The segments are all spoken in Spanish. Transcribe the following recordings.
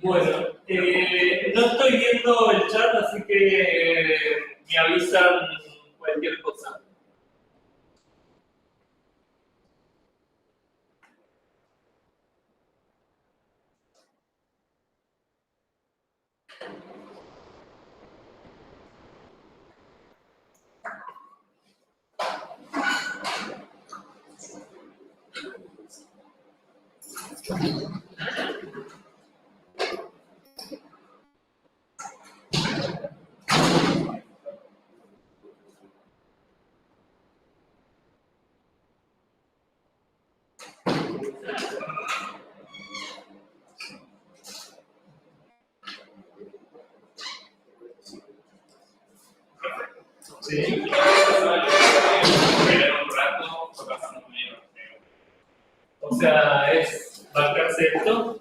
Bueno, no estoy viendo el chat, así que me avisan cualquier cosa. Sí. O sea, es bancarse esto.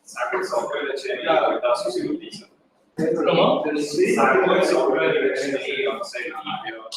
Saco el software de HDMI, eso sí lo utilizo. ¿Cómo? Saco el software de HDMI, no sé, limpio,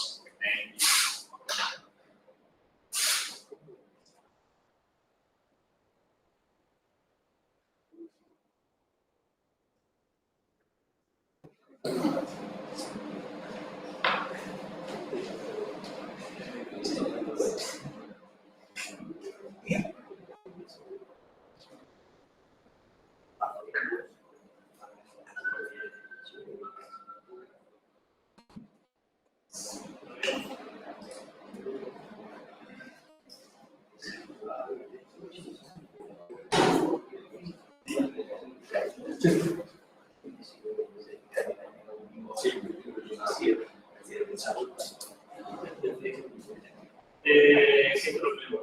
Sin problema.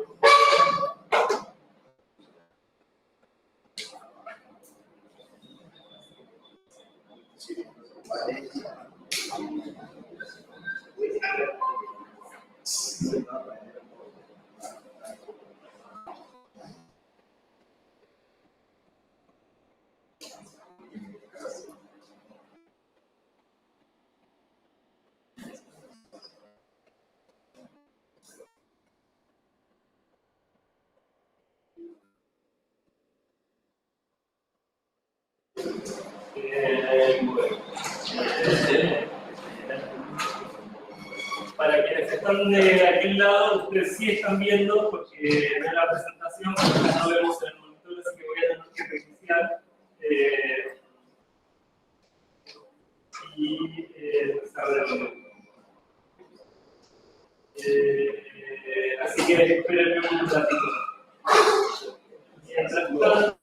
Para quienes están de aquel lado, ustedes sí están viendo, porque ven la presentación, pero no vemos en el monitor, así que voy a tener que reiniciar. Así que espérenme un ratito. Mientras tanto,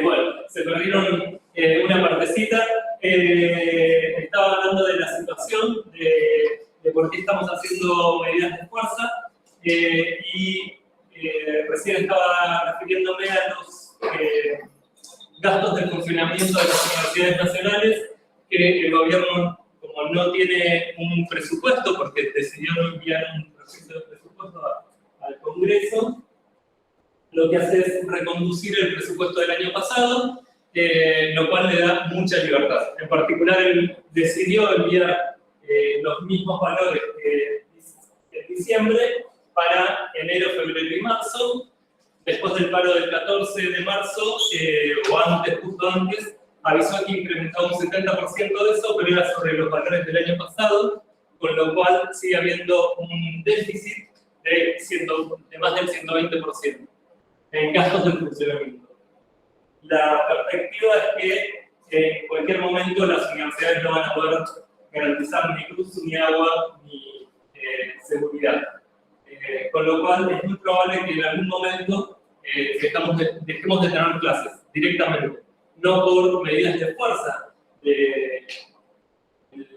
Bueno, se perdieron una partecita. Estaba hablando de la situación, de por qué estamos haciendo medidas de fuerza, y recién estaba refiriéndome a los gastos de funcionamiento de las universidades nacionales, que el gobierno, como no tiene un presupuesto, porque decidió no enviar un proyecto de presupuesto al Congreso, lo que hace es reconducir el presupuesto del año pasado, lo cual le da mucha libertad. En particular, él decidió enviar los mismos valores que en diciembre para enero, febrero y marzo. Después del paro del 14 de marzo, o antes, justo antes, avisó que incrementaba un 70% de eso, pero era sobre los valores del año pasado, con lo cual sigue habiendo un déficit de más del 120% en gastos de funcionamiento. La perspectiva es que en cualquier momento las universidades no van a poder garantizar ni luz, ni agua, ni seguridad. Con lo cual es muy probable que en algún momento dejemos de tener clases directamente, no por medidas de fuerza del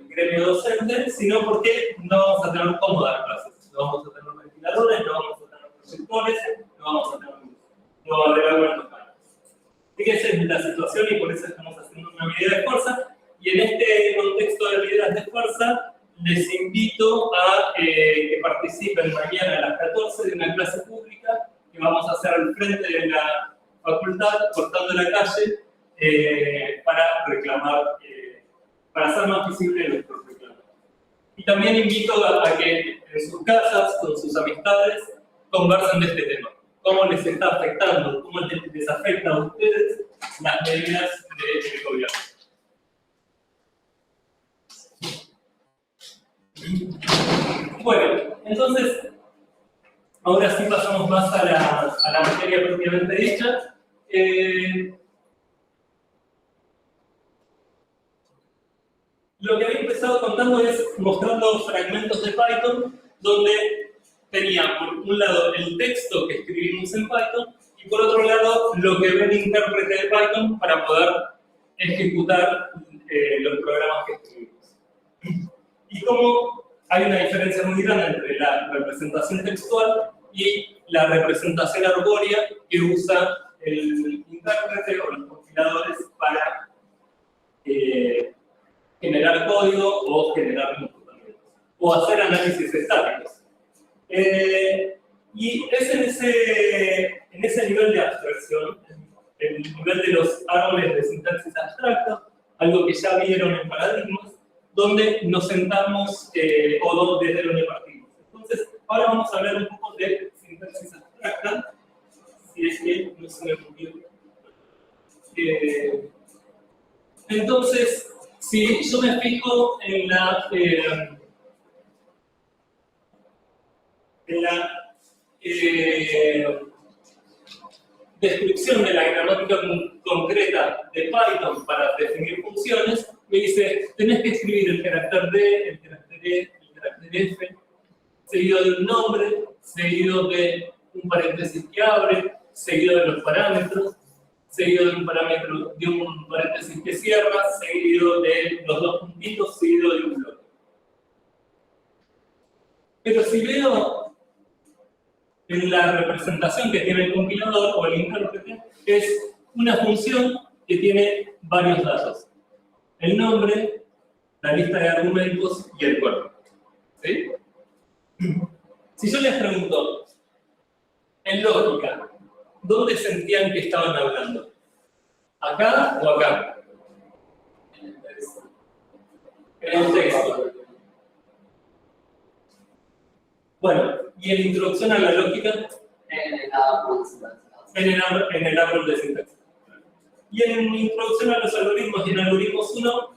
gremio docente, sino porque no vamos a tener cómo dar clases. No vamos a tener ventiladores, no vamos a tener proyectores, no vamos a tener luz, no va a haber agua en los baños. Así que esa es la situación y por eso estamos haciendo una medida de fuerza. Y en este contexto de medidas de fuerza, les invito a que participen mañana a las 14 de una clase pública que vamos a hacer al frente de la facultad, cortando la calle, para reclamar, para hacer más visible nuestros reclamos. Y también invito a que en sus casas, con sus amistades, conversen de este tema. ¿Cómo les está afectando? ¿Cómo les afecta a ustedes las medidas del gobierno? Bueno, entonces, ahora sí pasamos más a la materia propiamente dicha. Lo que había empezado contando es mostrando fragmentos de Python, donde tenía por un lado el texto que escribimos en Python y por otro lado lo que ve el intérprete de Python para poder ejecutar los programas que escribimos. Y como hay una diferencia muy grande entre la representación textual y la representación arbórea que usa el intérprete o los compiladores para generar código o generar comportamientos, o hacer análisis estáticos. Y es en ese nivel de abstracción, el nivel de los árboles de sintaxis abstracta, algo que ya vieron en paradigmas, donde nos sentamos o desde donde partimos. Entonces, ahora vamos a hablar un poco de sintaxis abstracta, si es que no se me ocurrió. Entonces, si yo me fijo en la descripción de la gramática concreta de Python para definir funciones, me dice, tenés que escribir el carácter D, el carácter E, el carácter F, seguido de un nombre, seguido de un paréntesis que abre, seguido de los parámetros, seguido de un parámetro, de un paréntesis que cierra, seguido de los dos puntitos, seguido de un bloque. Pero si veo en la representación que tiene el compilador o el intérprete, es una función que tiene varios datos. El nombre, la lista de argumentos y el cuerpo. ¿Sí? Si yo les pregunto, en lógica, ¿dónde sentían que estaban hablando? ¿Acá o acá? En el texto. Bueno, ¿y en introducción a la lógica? En el árbol de sintaxis. Y en introducción a los algoritmos y en algoritmos 1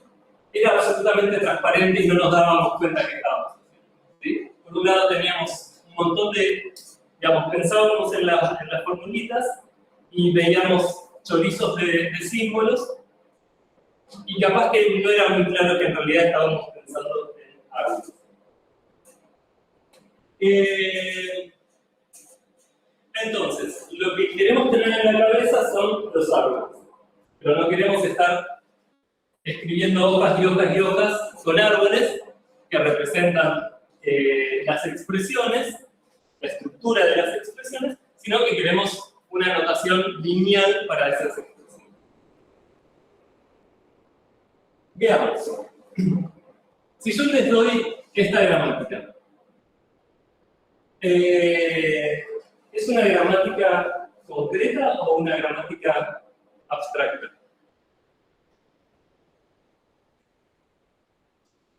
era absolutamente transparente y no nos dábamos cuenta que estábamos haciendo. ¿Sí? Por un lado teníamos un montón de, digamos, pensábamos en las formulitas y veíamos chorizos de símbolos y capaz que no era muy claro que en realidad estábamos pensando en algo. Entonces, lo que queremos tener en la cabeza son los árboles. pero no queremos estar escribiendo hojas y hojas y hojas con árboles que representan las expresiones, la estructura de las expresiones, sino que queremos una notación lineal para esas expresiones. Veamos. Si yo les doy esta gramática, ¿es una gramática concreta o una gramática abstracta?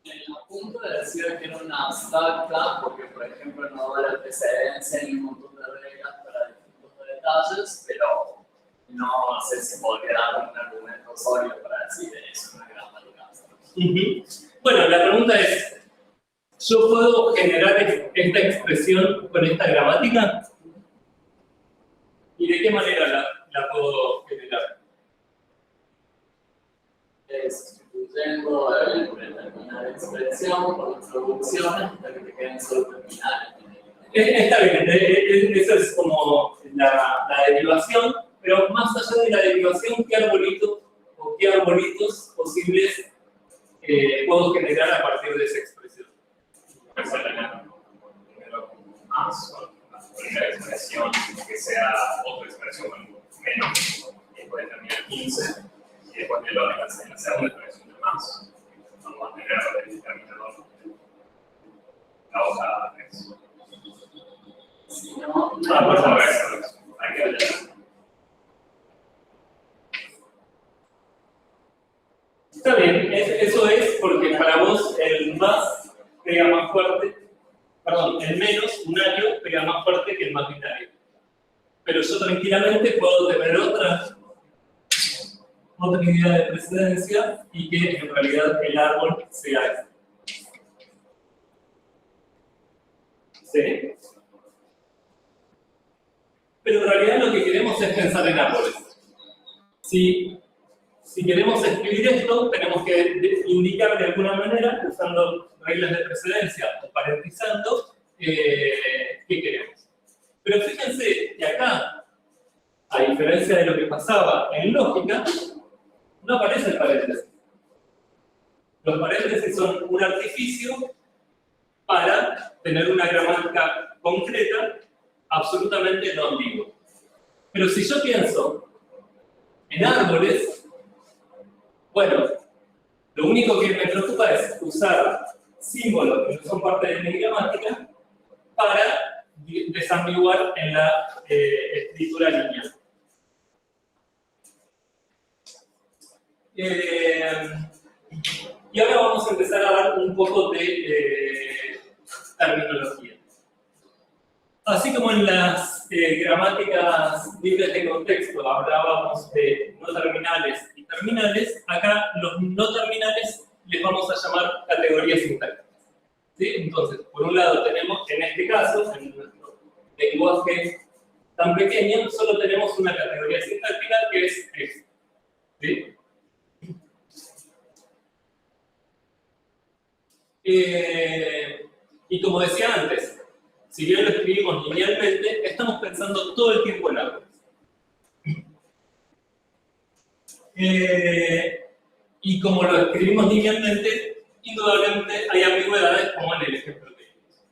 El punto de decir que era una abstracta, porque por ejemplo no da la precedencia ni un montón de reglas para distintos detalles, pero no sé si podría dar un argumento sólido para decir que es una gramática abstracta. Bueno, la pregunta es, ¿yo puedo generar esta expresión con esta gramática? ¿Y de qué manera la puedo generar? Sustituyendo el determinar expresión por introducciones hasta que te queden solo terminales. Está bien, esa es como la derivación, pero más allá de la derivación, ¿qué arbolitos o qué arbolitos posibles puedo generar a partir de esa expresión? Puede ser primero más, la primera expresión que sea otra expresión con menos, y después terminar 15, y después de la segunda expresión de más, vamos a tener el determinador, la hoja 3. Si no, Pues a ver, hay que ver. Está bien, eso es porque para vos el más pega más fuerte, perdón, el menos unario pega más fuerte que el más binario. Pero yo tranquilamente puedo tener otra idea de precedencia y que en realidad el árbol sea este. ¿Sí? Pero en realidad lo que queremos es pensar en árboles. Si queremos escribir esto, tenemos que indicar de alguna manera, usando reglas de precedencia o parentizando, qué queremos. Pero fíjense que acá, a diferencia de lo que pasaba en lógica, no aparece el paréntesis. Los paréntesis son un artificio para tener una gramática concreta, absolutamente no ambigua. Pero si yo pienso en árboles, bueno, lo único que me preocupa es usar símbolos que no son parte de mi gramática para desambiguar en la escritura lineal. Y ahora vamos a empezar a dar un poco de terminología. Así como en las gramáticas libres de contexto hablábamos de no terminales y terminales, acá los no terminales les vamos a llamar categorías sintácticas. ¿Sí? Entonces, por un lado tenemos, en este caso, en nuestro lenguaje tan pequeño, solo tenemos una categoría sintáctica que es esto. ¿Sí? Y como decía antes, si bien lo escribimos linealmente, estamos pensando todo el tiempo en árboles. Y como lo escribimos linealmente, indudablemente hay ambigüedades como en el ejemplo que vimos.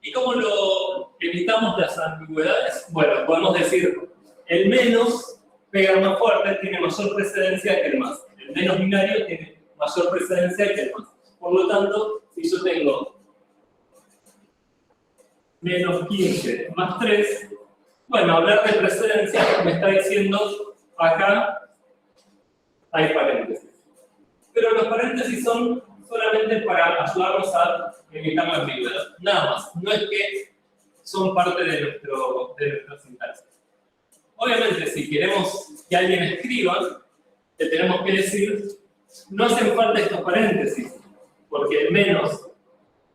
¿Y cómo lo evitamos las ambigüedades? Bueno, podemos decir, el menos pega más fuerte, tiene mayor precedencia que el más. El menos binario tiene mayor precedencia que el más. Por lo tanto, si yo tengo menos 15 más 3, bueno, hablar de precedencia me está diciendo acá hay paréntesis. Pero los paréntesis son solamente para ayudarnos a evitar la ambigüedad. Nada más, no es que son parte de nuestra sintaxis. Obviamente, si queremos que alguien escriba, le tenemos que decir, no hacen falta estos paréntesis, porque el menos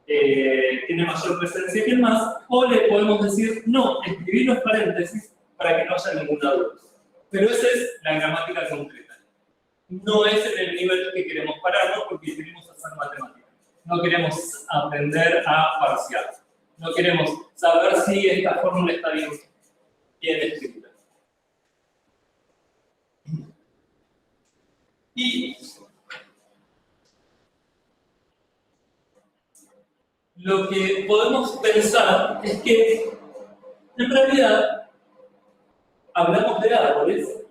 tiene mayor presencia que el más, o le podemos decir, no, escribir los paréntesis para que no haya ninguna duda. Pero esa es la gramática concreta. No es en el nivel que queremos pararnos porque queremos hacer matemáticas. No queremos aprender a parciar. No queremos saber si esta fórmula está bien escrita. lo que podemos pensar es que en realidad hablamos de árboles,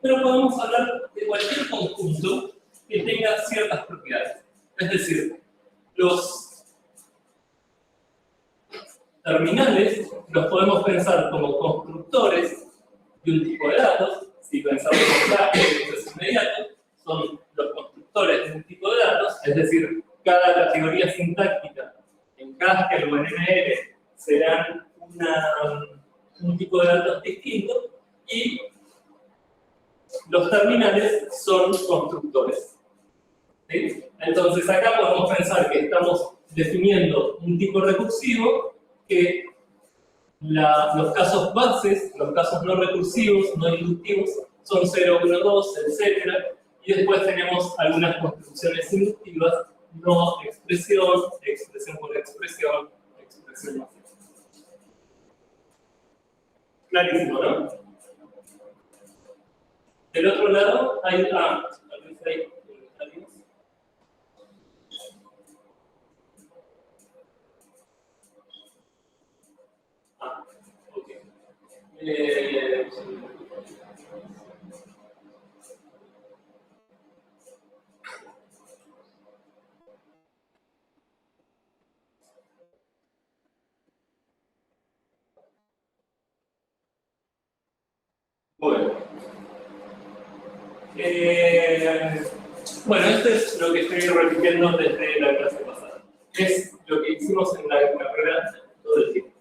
pero podemos hablar de cualquier conjunto que tenga ciertas propiedades. Es decir, los terminales los podemos pensar como constructores de un tipo de datos. Si pensamos en datos inmediatos, son los constructores de un tipo de datos, es decir, cada categoría sintáctica en Haskell o en ML serán un tipo de datos distinto, y los terminales son constructores. ¿Sí? Entonces acá podemos pensar que estamos definiendo un tipo recursivo que los casos bases, los casos no recursivos, no inductivos, son 0, 1, 2, etc. Y después tenemos algunas construcciones inductivas, no expresión, expresión por expresión, expresión más. Clarísimo, ¿no? Del otro lado hay... tal vez hay comentarios. Ok. Bueno, esto es lo que estoy repitiendo desde la clase pasada. Es lo que hicimos en la carrera todo el tiempo.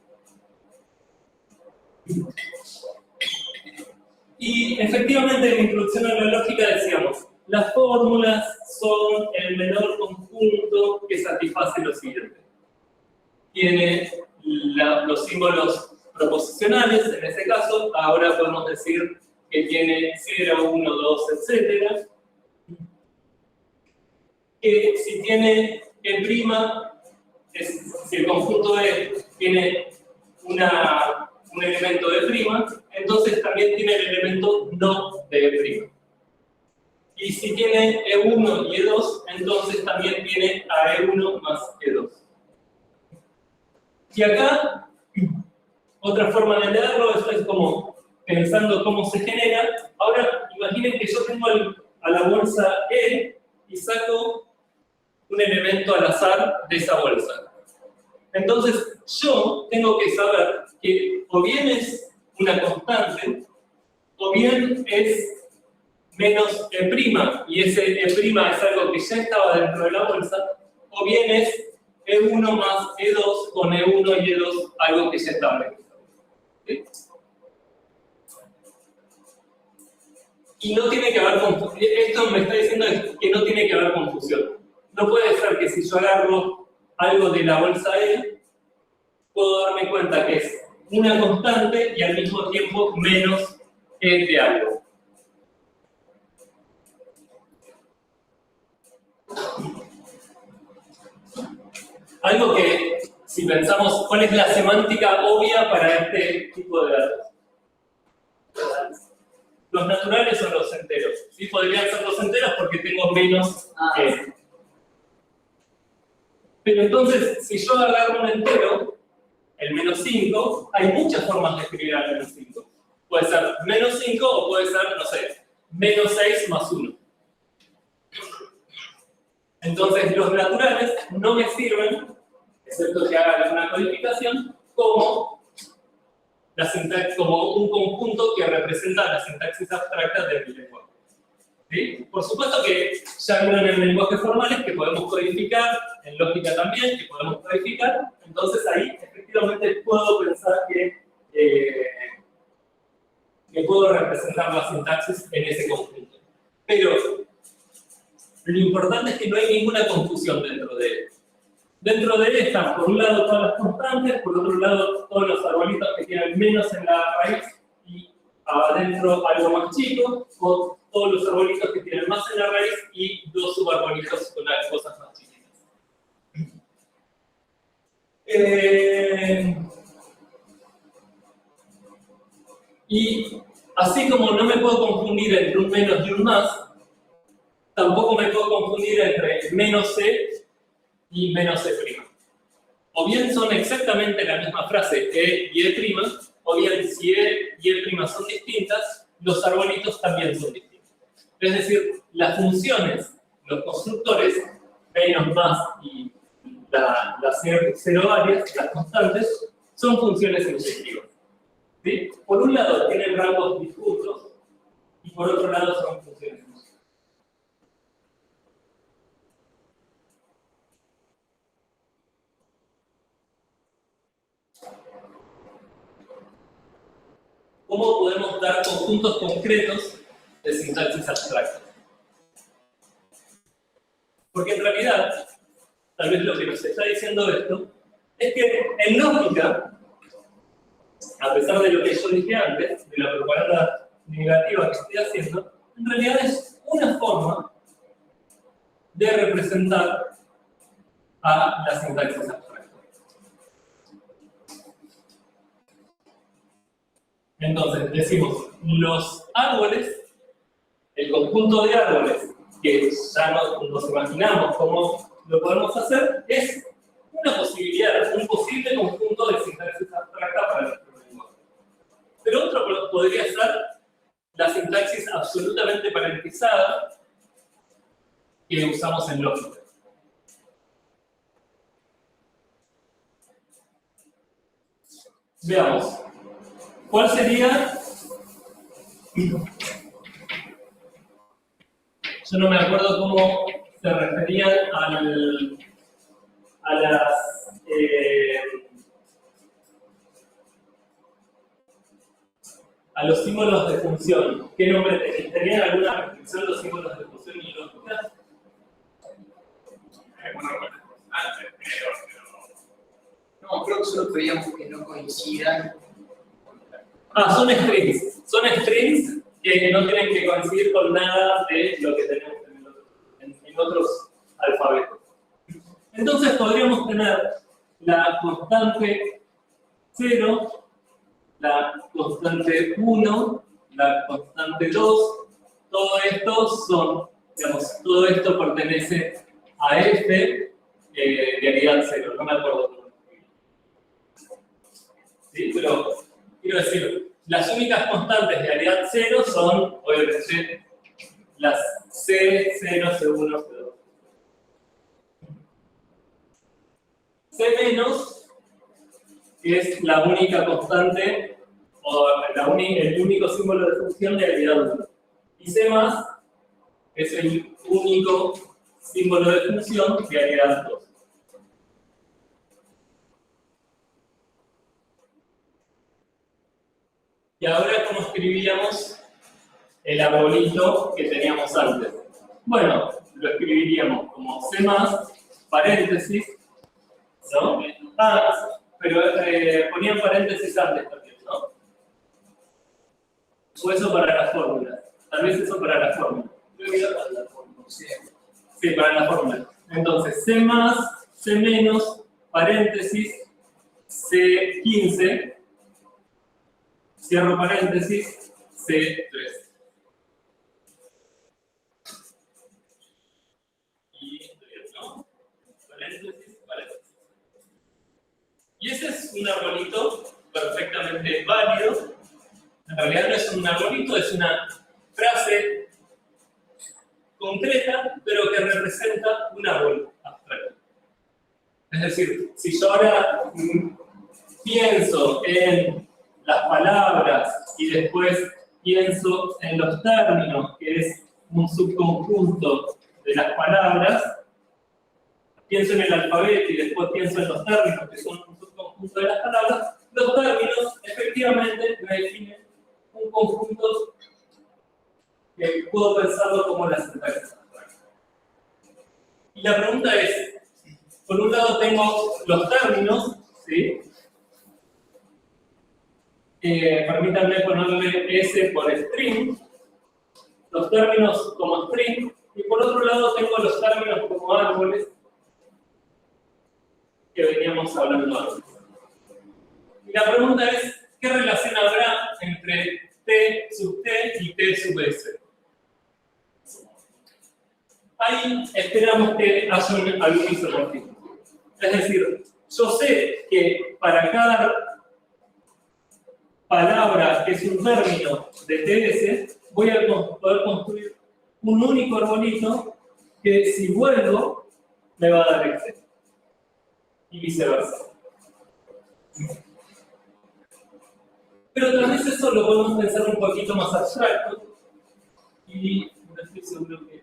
Y efectivamente en la introducción a la lógica decíamos, las fórmulas son el menor conjunto que satisface lo siguiente. Tiene los símbolos proposicionales, en ese caso, ahora podemos decir que tiene 0, 1, 2, etc. Que si tiene E', si el conjunto E tiene un elemento de prima, entonces también tiene el elemento no de E'. Y si tiene E1 y E2, entonces también tiene a E1 más E2. Y acá, otra forma de leerlo, esto es como pensando cómo se genera. Ahora, imaginen que yo tengo a la bolsa E y saco un elemento al azar de esa bolsa. Entonces, yo tengo que saber que o bien es una constante, o bien es menos E', y ese E' es algo que ya estaba dentro de la bolsa, o bien es E1 más E2 con E1 y E2, algo que ya estaba dentro de la bolsa. ¿Sí? Y no tiene que haber confusión. Esto me está diciendo que no tiene que haber confusión. No puede ser que si yo agarro algo de la bolsa E, puedo darme cuenta que es una constante y al mismo tiempo menos E de algo. Algo que, si pensamos, ¿cuál es la semántica obvia para este tipo de datos? ¿Los naturales o los enteros? ¿Sí? Podrían ser los enteros porque tengo menos E. Pero entonces, si yo agarro un entero, el menos 5, hay muchas formas de escribir al menos 5. Puede ser menos 5 o puede ser, no sé, menos 6 más 1. Entonces, los naturales no me sirven, excepto que haga alguna codificación, como un conjunto que representa la sintaxis abstracta de mi lenguaje. ¿Sí? Por supuesto que ya vieron en lenguajes formales que podemos codificar, en lógica también, que podemos codificar, entonces ahí efectivamente puedo pensar que puedo representar la sintaxis en ese conjunto. Pero lo importante es que no hay ninguna confusión dentro de él. Dentro de él están, por un lado, todas las constantes, por otro lado, todos los arbolitos que tienen menos en la raíz y adentro algo más chico, o todos los arbolitos que tienen más en la raíz y dos subarbolitos con las cosas más chiquitas. Y así como no me puedo confundir entre un menos y un más, tampoco me puedo confundir entre menos C y menos C'. o bien son exactamente la misma frase E y E', o bien si E y E' son distintas, los arbolitos también son distintos. Es decir, las funciones, los constructores, menos, más y las cero varias, las constantes, son funciones inyectivas. ¿Sí? Por un lado tienen rangos difusos y por otro lado son funciones inyectivas. ¿Cómo podemos dar conjuntos concretos de sintaxis abstracta? Porque en realidad, tal vez lo que nos está diciendo esto, es que en lógica, a pesar de lo que yo dije antes, de la propaganda negativa que estoy haciendo, en realidad es una forma de representar a la sintaxis abstracta. Entonces, decimos, los árboles, el conjunto de árboles, que ya nos imaginamos cómo lo podemos hacer, es una posibilidad, un posible conjunto de sintaxis abstracta para nuestro lenguaje. Pero otro podría ser la sintaxis absolutamente parentizada que usamos en lógica. Veamos. ¿Cuál sería? Yo no me acuerdo cómo se referían a los símbolos de función. ¿Qué nombre tenían? ¿Tenían alguna restricción los símbolos de función y lógica? No, creo que solo pedíamos que no coincidan. Son strings. Son strings que no tienen que coincidir con nada de lo que tenemos en otros alfabetos. Entonces podríamos tener la constante 0, la constante 1, la constante 2. Todo esto son, digamos, todo esto pertenece a f de Arial 0. No me acuerdo cómo. ¿Sí? Pero quiero decir, las únicas constantes de Arial 0 son, obviamente, las C0, C1, C2. C- es la única constante, o el único símbolo de función de Arial 1. Y C+ es el único símbolo de función de Arial 2. Y ahora, ¿cómo escribiríamos el arbolito que teníamos antes? Bueno, lo escribiríamos como C+, paréntesis, ¿no? Pero ponían paréntesis antes también, ¿no? O eso para la fórmula. Tal vez eso para la fórmula. Sí, para la fórmula. Entonces, C+, C-, paréntesis, C15, cierro paréntesis, C3. ¿No? Paréntesis, paréntesis. Y ese es un arbolito perfectamente válido. En realidad no es un arbolito, es una frase concreta, pero que representa un árbol abstracto. Es decir, si yo ahora pienso en las palabras y después pienso en los términos, que es un subconjunto de las palabras, pienso en el alfabeto y después pienso en los términos, que son un subconjunto de las palabras, los términos efectivamente me definen un conjunto que puedo pensarlo como la sintaxis abstracta. Y la pregunta es, por un lado tengo los términos, ¿sí? Permítanme ponerle S por string, los términos como string, y por otro lado tengo los términos como árboles que veníamos hablando antes. Y la pregunta es, ¿qué relación habrá entre T sub T y T sub S? Ahí esperamos que haya algún isomorfismo. Es decir, yo sé que para cada palabra que es un término de TS, voy a poder construir un único arbolito que si vuelvo, me va a dar Excel. Y viceversa. Pero tal vez eso lo podemos pensar un poquito más abstracto. Y no estoy seguro que...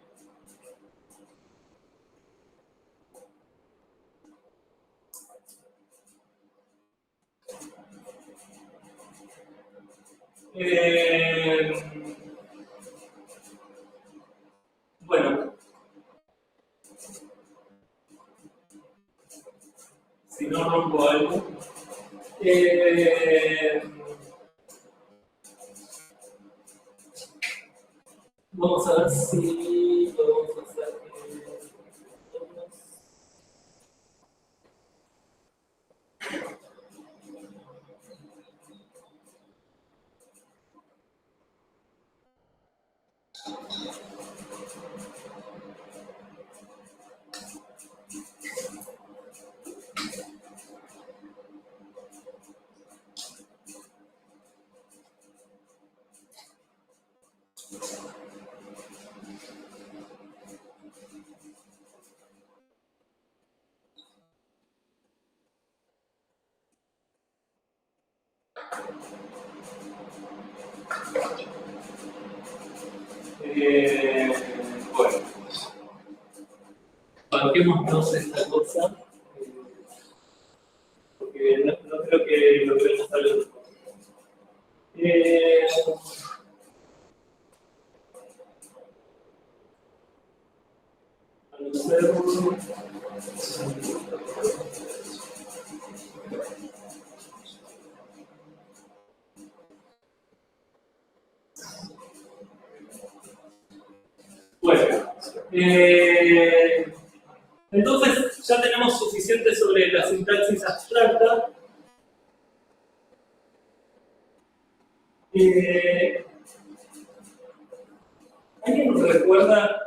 Bueno, si no rompo algo, vamos a ver si podemos hacer bueno, banquémonos esta cosa, porque no creo que logremos algo. Bueno, entonces ya tenemos suficiente sobre la sintaxis abstracta. ¿Alguien recuerda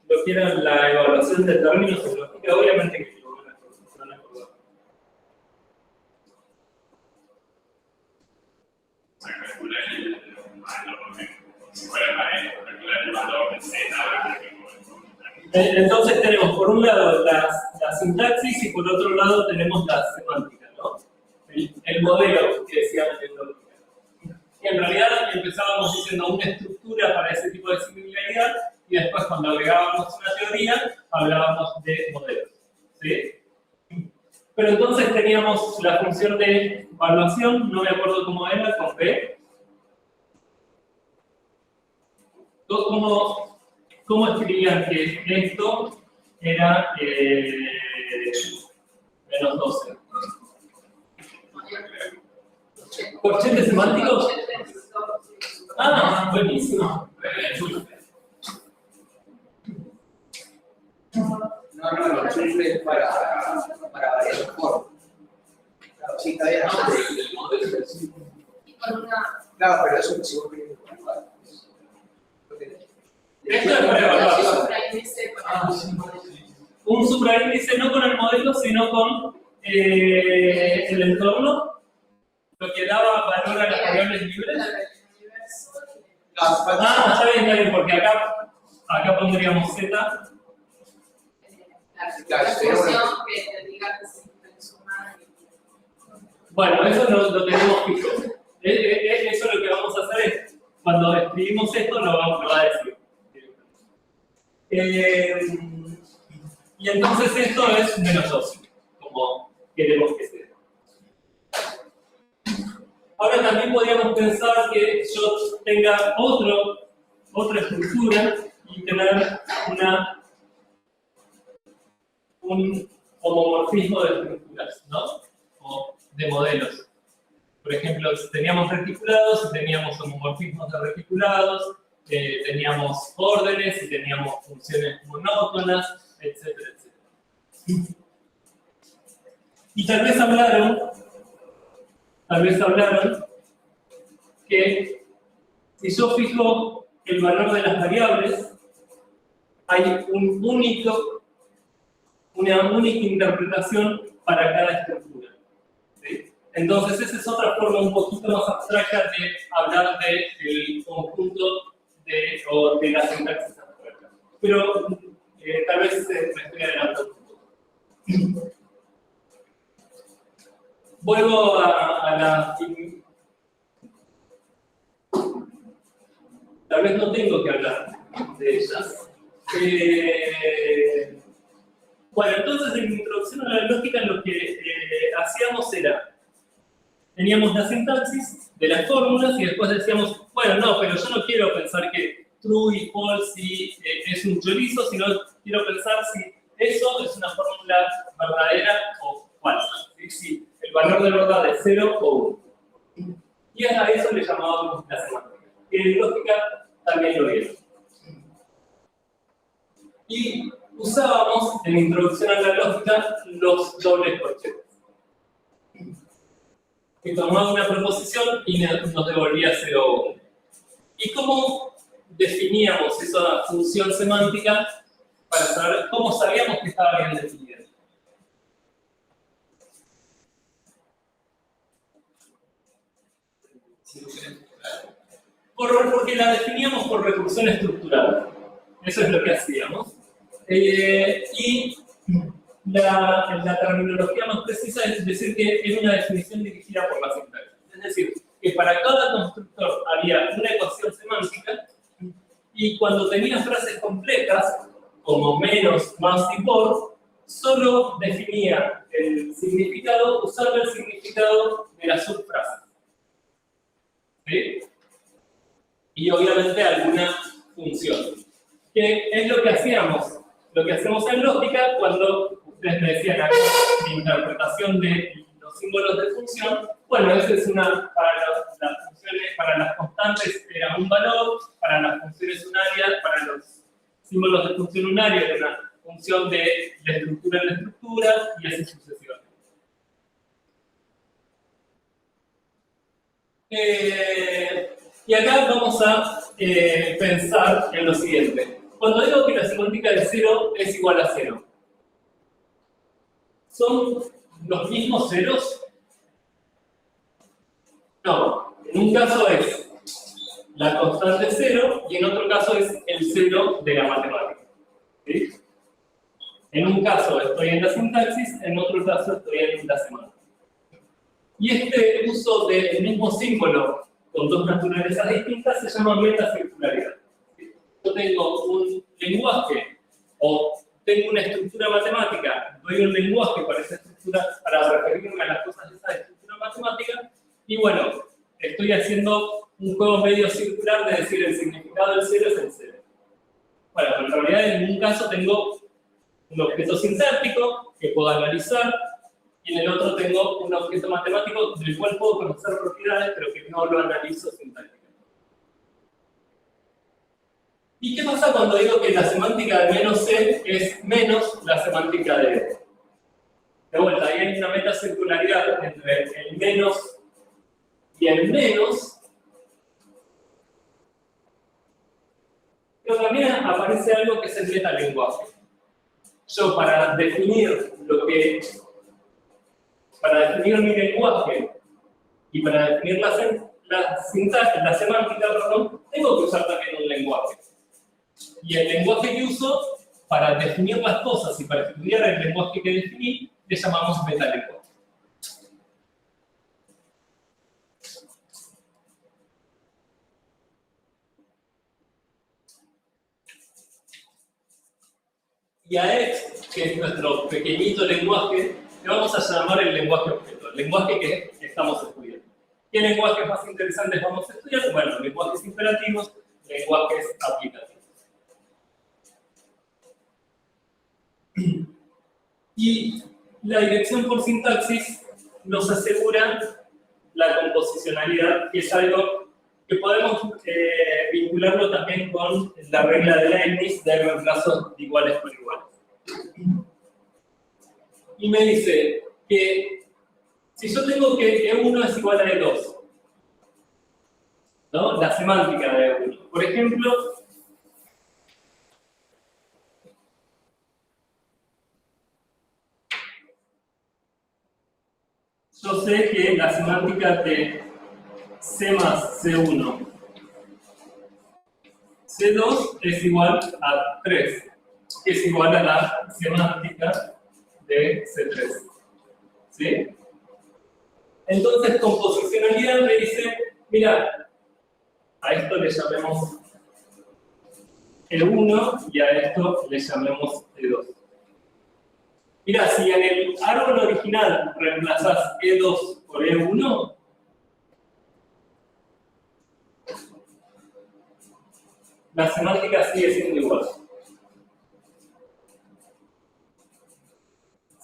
lo que era la evaluación de términos en lógica? Obviamente que lo van a acordar. Entonces tenemos por un lado la sintaxis y por otro lado tenemos la semántica, ¿no? El modelo que decíamos en lógica. Y en realidad empezábamos diciendo una estructura para ese tipo de similaridad y después cuando agregábamos una teoría hablábamos de modelos, ¿sí? Pero entonces teníamos la función de evaluación, no me acuerdo cómo era, con P. ¿Cómo escribían que esto era menos 12? ¿Corchetes semánticos? Ah, buenísimo. No, lo enchufe para variar el forma. Claro, sí, está bien. Claro, pero eso es igual que Esto es para evaluar. Un supraíndice no con el modelo, sino con el entorno, lo que daba valor a las variables libres. Está bien, porque acá pondríamos Z. Bueno, eso lo tenemos fijo. Eso lo que vamos a hacer es, cuando escribimos esto, lo va a decir. Y entonces esto es menos 12, como queremos que sea. Ahora también podríamos pensar que yo tenga otra estructura y tener un homomorfismo de estructuras, ¿no? O de modelos. Por ejemplo, teníamos reticulados y teníamos homomorfismos de reticulados, teníamos órdenes y teníamos funciones monótonas, etcétera, etcétera. Y tal vez hablaron que si yo fijo el valor de las variables, hay una única interpretación para cada estructura. ¿Sí? Entonces, esa es otra forma un poquito más abstracta de hablar del conjunto o de la sintaxis abstracta. Pero tal vez me estoy adelantando un poco. Vuelvo a la... Tal vez no tengo que hablar de ellas. Bueno, entonces en introducción a la lógica lo que hacíamos era, teníamos la sintaxis de las fórmulas y después decíamos, bueno, no, pero yo no quiero pensar que true y false es un chorizo, sino quiero pensar si eso es una fórmula verdadera o falsa. ¿Sí? Si el valor de verdad es 0 o 1. Y a eso le llamábamos la semántica. Y en lógica también lo vieron. Y usábamos en introducción a la lógica los dobles corchetes. Que tomaba una proposición y nos devolvía 0 o 1. ¿Y cómo definíamos esa función semántica para saber cómo sabíamos que estaba bien definida? Porque la definíamos por recursión estructural. Eso es lo que hacíamos. Y la terminología más precisa es decir que es una definición dirigida por la sintaxis. Es decir, que para cada constructor había una ecuación semántica y cuando tenía frases complejas, como menos, más y por, solo definía el significado usando el significado de la subfrase. ¿Sí? Y obviamente alguna función. ¿Qué es lo que hacíamos? Lo que hacemos en lógica, cuando ustedes me decían acá de interpretación de los símbolos de función, bueno, esa es una, para las funciones, para las constantes era un valor, para las funciones unarias, para los símbolos de función unaria era una función de la estructura en la estructura, y así sucesivamente. Y acá vamos a pensar en lo siguiente. Cuando digo que la semántica de 0 es igual a 0, ¿son los mismos ceros? No. En un caso es la constante 0 y en otro caso es el 0 de la matemática. ¿Sí? En un caso estoy en la sintaxis, en otro caso estoy en la semántica. Y este uso del mismo símbolo con dos naturalezas distintas se llama metacircularidad. Yo tengo un lenguaje o tengo una estructura matemática, doy un lenguaje para esa estructura, para referirme a las cosas de esa estructura matemática, y bueno, estoy haciendo un juego medio circular de decir el significado del 0 es el 0. Bueno, pero en realidad en un caso tengo un objeto sintáctico que puedo analizar, y en el otro tengo un objeto matemático del cual puedo conocer propiedades, pero que no lo analizo sintácticamente. ¿Y qué pasa cuando digo que la semántica de menos C es menos la semántica de E? De vuelta, ahí hay una metacircularidad entre el menos y el menos, pero también aparece algo que es el metalenguaje. Yo para definir mi lenguaje y para definir la semántica, tengo que usar también un lenguaje. Y el lenguaje que uso para definir las cosas y para estudiar el lenguaje que definí, le llamamos metalenguaje. Y a X, que es nuestro pequeñito lenguaje, le vamos a llamar el lenguaje objeto, el lenguaje que estamos estudiando. ¿Qué lenguajes más interesantes vamos a estudiar? Bueno, lenguajes imperativos, lenguajes aplicativos. Y la dirección por sintaxis nos asegura la composicionalidad, que es algo que podemos vincularlo también con la regla de Leibniz de reemplazos de iguales por iguales. Y me dice que si yo tengo que E1 es igual a E2, ¿no? La semántica de E1. Por ejemplo, yo sé que la semántica de C más C1, C2 es igual a 3, que es igual a la semántica de C3. ¿Sí? Entonces, composicionalidad me dice, mira, a esto le llamemos E1 y a esto le llamemos E2. Mira, si en el árbol original reemplazas E2 por E1, la semántica sigue siendo igual.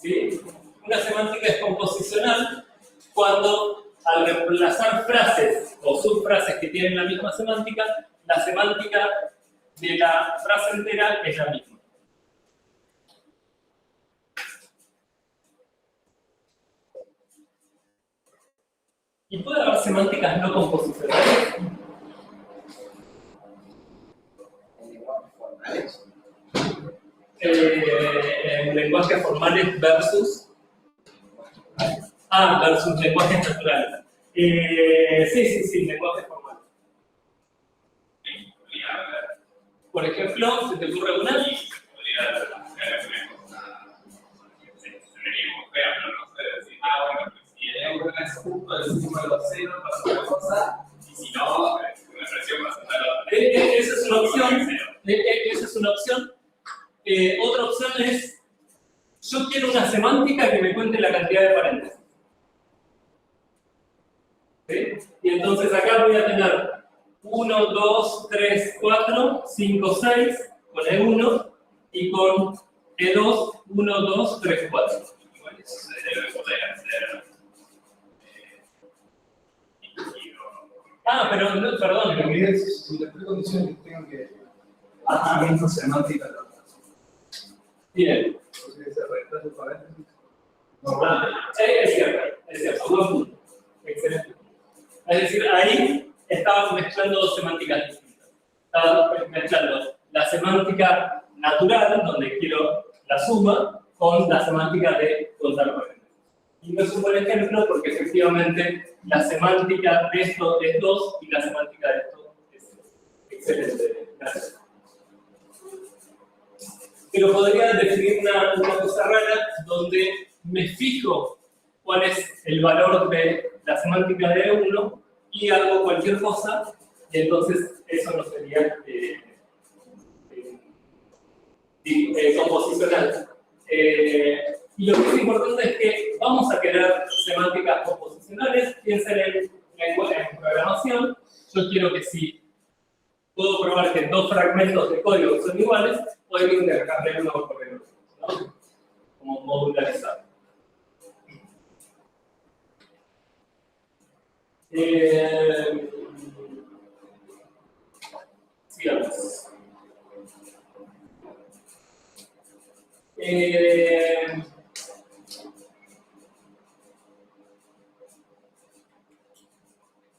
¿Sí? Una semántica es composicional cuando al reemplazar frases o subfrases que tienen la misma semántica, la semántica de la frase entera es la misma. ¿Y puede haber semánticas no composicionales? En lenguajes formales versus lenguajes naturales. Sí, lenguajes formales. Por ejemplo, ¿se te ocurre una? Esa es una opción. Esa es una opción. Otra opción es, yo quiero una semántica que me cuente la cantidad de paréntesis. ¿Sí? Y entonces acá voy a tener 1, 2, 3, 4, 5, 6 con E1 y con E2, 1, 2, 3, 4. Igual eso se debe poder hacer. Pero no, perdón. Pero mira, si las tres condiciones que tengan que Ajá. semántica, Bien. entonces ese reemplazo de paréntesis. Es cierto, buen punto. Excelente. Es decir, ahí estaban mezclando dos semánticas distintas. Estaban mezclando la semántica natural, donde quiero la suma, con la semántica de contar paréntesis. Y no es un buen ejemplo porque efectivamente la semántica de esto es 2 y la semántica de esto es 6. Excelente, gracias. Pero podría definir una cosa rara donde me fijo cuál es el valor de la semántica de E1 y hago cualquier cosa, y entonces eso no sería composicional. Y lo que es importante es que vamos a querer semánticas composicionales. Piensen en programación. Yo quiero que si puedo probar que dos fragmentos de código son iguales, puedo intercambiar uno por el otro, ¿no? Como modularizar. Sigamos.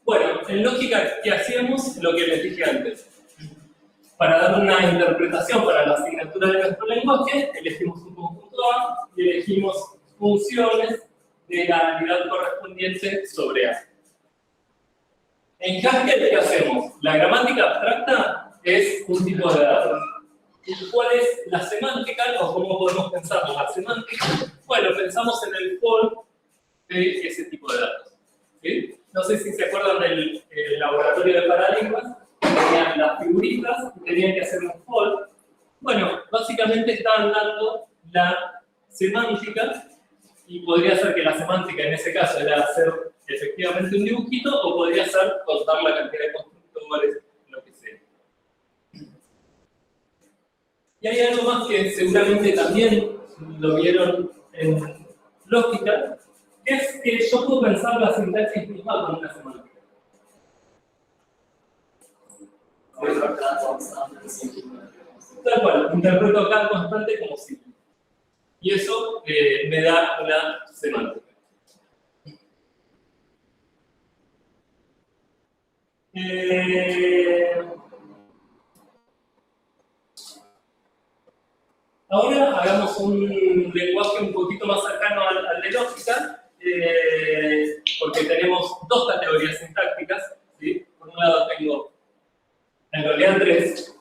Bueno, en lógica, ¿qué hacíamos? Lo que les dije antes. Para dar una interpretación para la asignatura de nuestro lenguaje, elegimos un conjunto A y elegimos funciones de la unidad correspondiente sobre A. En Haskell, ¿qué hacemos? La gramática abstracta es un tipo de datos. ¿Y cuál es la semántica o cómo podemos pensar la semántica? Bueno, pensamos en el for de ese tipo de datos. ¿Sí? No sé si se acuerdan del laboratorio de paradigmas, tenían las figuritas y tenían que hacer un for. Bueno, básicamente estaban dando la semántica y podría ser que la semántica en ese caso era hacer efectivamente un dibujito o podría ser contar la cantidad de constructores, lo que sea. Y hay algo más que seguramente también lo vieron en lógica, que es que yo puedo pensar la sintaxis misma con una semántica. Tal cual, interpreto cada constante como simple. Y eso me da una semántica. Ahora hagamos un lenguaje un poquito más cercano al de lógica. porque tenemos dos categorías sintácticas, ¿sí? Por un lado tengo, en realidad tres,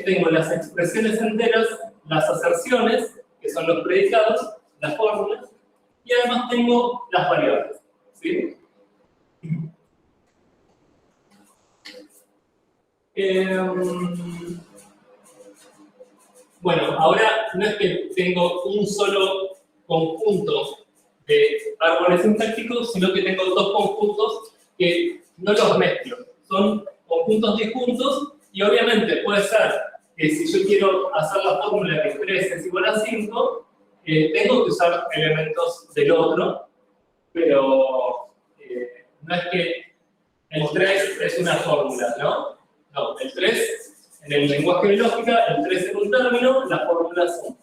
tengo las expresiones enteras, las aserciones, que son los predicados, las fórmulas, y además tengo las variables, ¿sí? Bueno, ahora no es que tengo un solo conjunto de árboles sintácticos, sino que tengo dos conjuntos que no los mezclo. Son conjuntos disjuntos y obviamente puede ser que si yo quiero hacer la fórmula que 3 es igual a 5, tengo que usar elementos del otro, pero no es que el 3 es una fórmula, ¿no? No, el 3, en el lenguaje de lógica, el 3 es un término, las fórmulas son.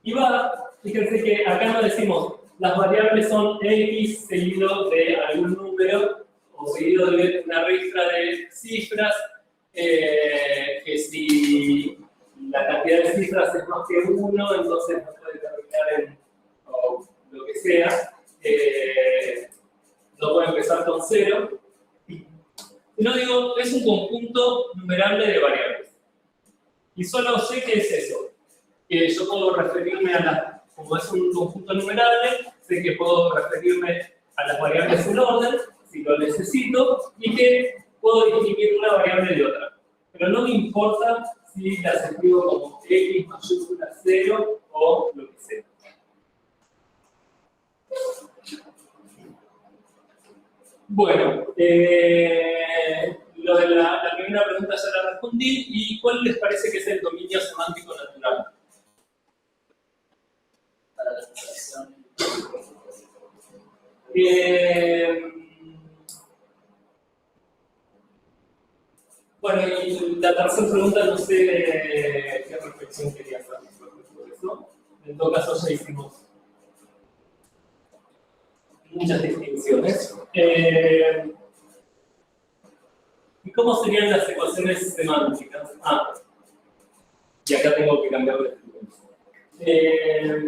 Y va, fíjense que acá no decimos, las variables son x seguido de algún número o seguido de una ristra de cifras, que si la cantidad de cifras es más que 1, entonces no puede terminar en o lo que sea, no puede empezar con 0. No digo, es un conjunto numerable de variables. Y solo sé que es eso. Que yo puedo referirme a las, como es un conjunto numerable, sé que puedo referirme a las variables en orden, si lo necesito, y que puedo distinguir una variable de otra. Pero no me importa si las escribo como x mayúscula 0 o lo que sea. Bueno, lo de la primera pregunta ya la respondí. ¿Y cuál les parece que es el dominio semántico natural? Para la expresión. Bueno, y la tercera pregunta no sé qué reflexión quería hacer sobre eso. En todo caso ya hicimos muchas distinciones. ¿Y cómo serían las ecuaciones semánticas? Ah, y acá tengo que cambiar de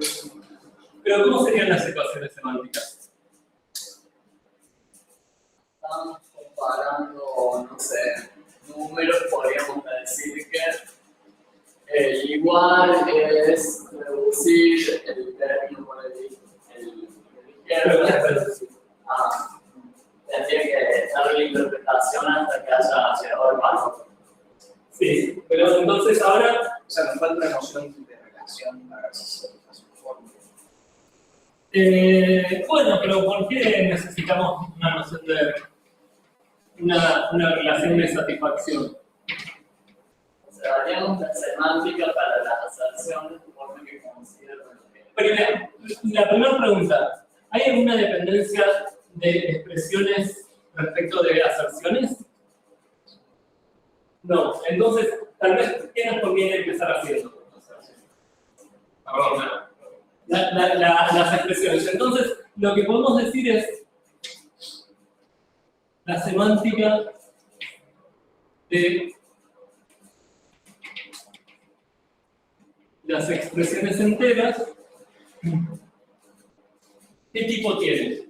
pero ¿cómo serían las ecuaciones semánticas? Estamos comparando, no sé, números, podríamos decir que igual es reducir el término por el izquierdo. Tendría que darle la interpretación hasta que haya llegado el paso. Sí, pero entonces ahora... O sea, nos falta una noción de relación para si se hace un fórmula. Bueno, pero ¿por qué necesitamos una noción de una relación de satisfacción? O sea, haríamos la semántica para las aserciones de forma que consideren La primera pregunta, ¿hay alguna dependencia de expresiones respecto de aserciones? No, entonces, tal vez, ¿qué nos conviene empezar haciendo? Las expresiones. Entonces, lo que podemos decir es la semántica de las expresiones enteras. ¿Qué tipo tiene?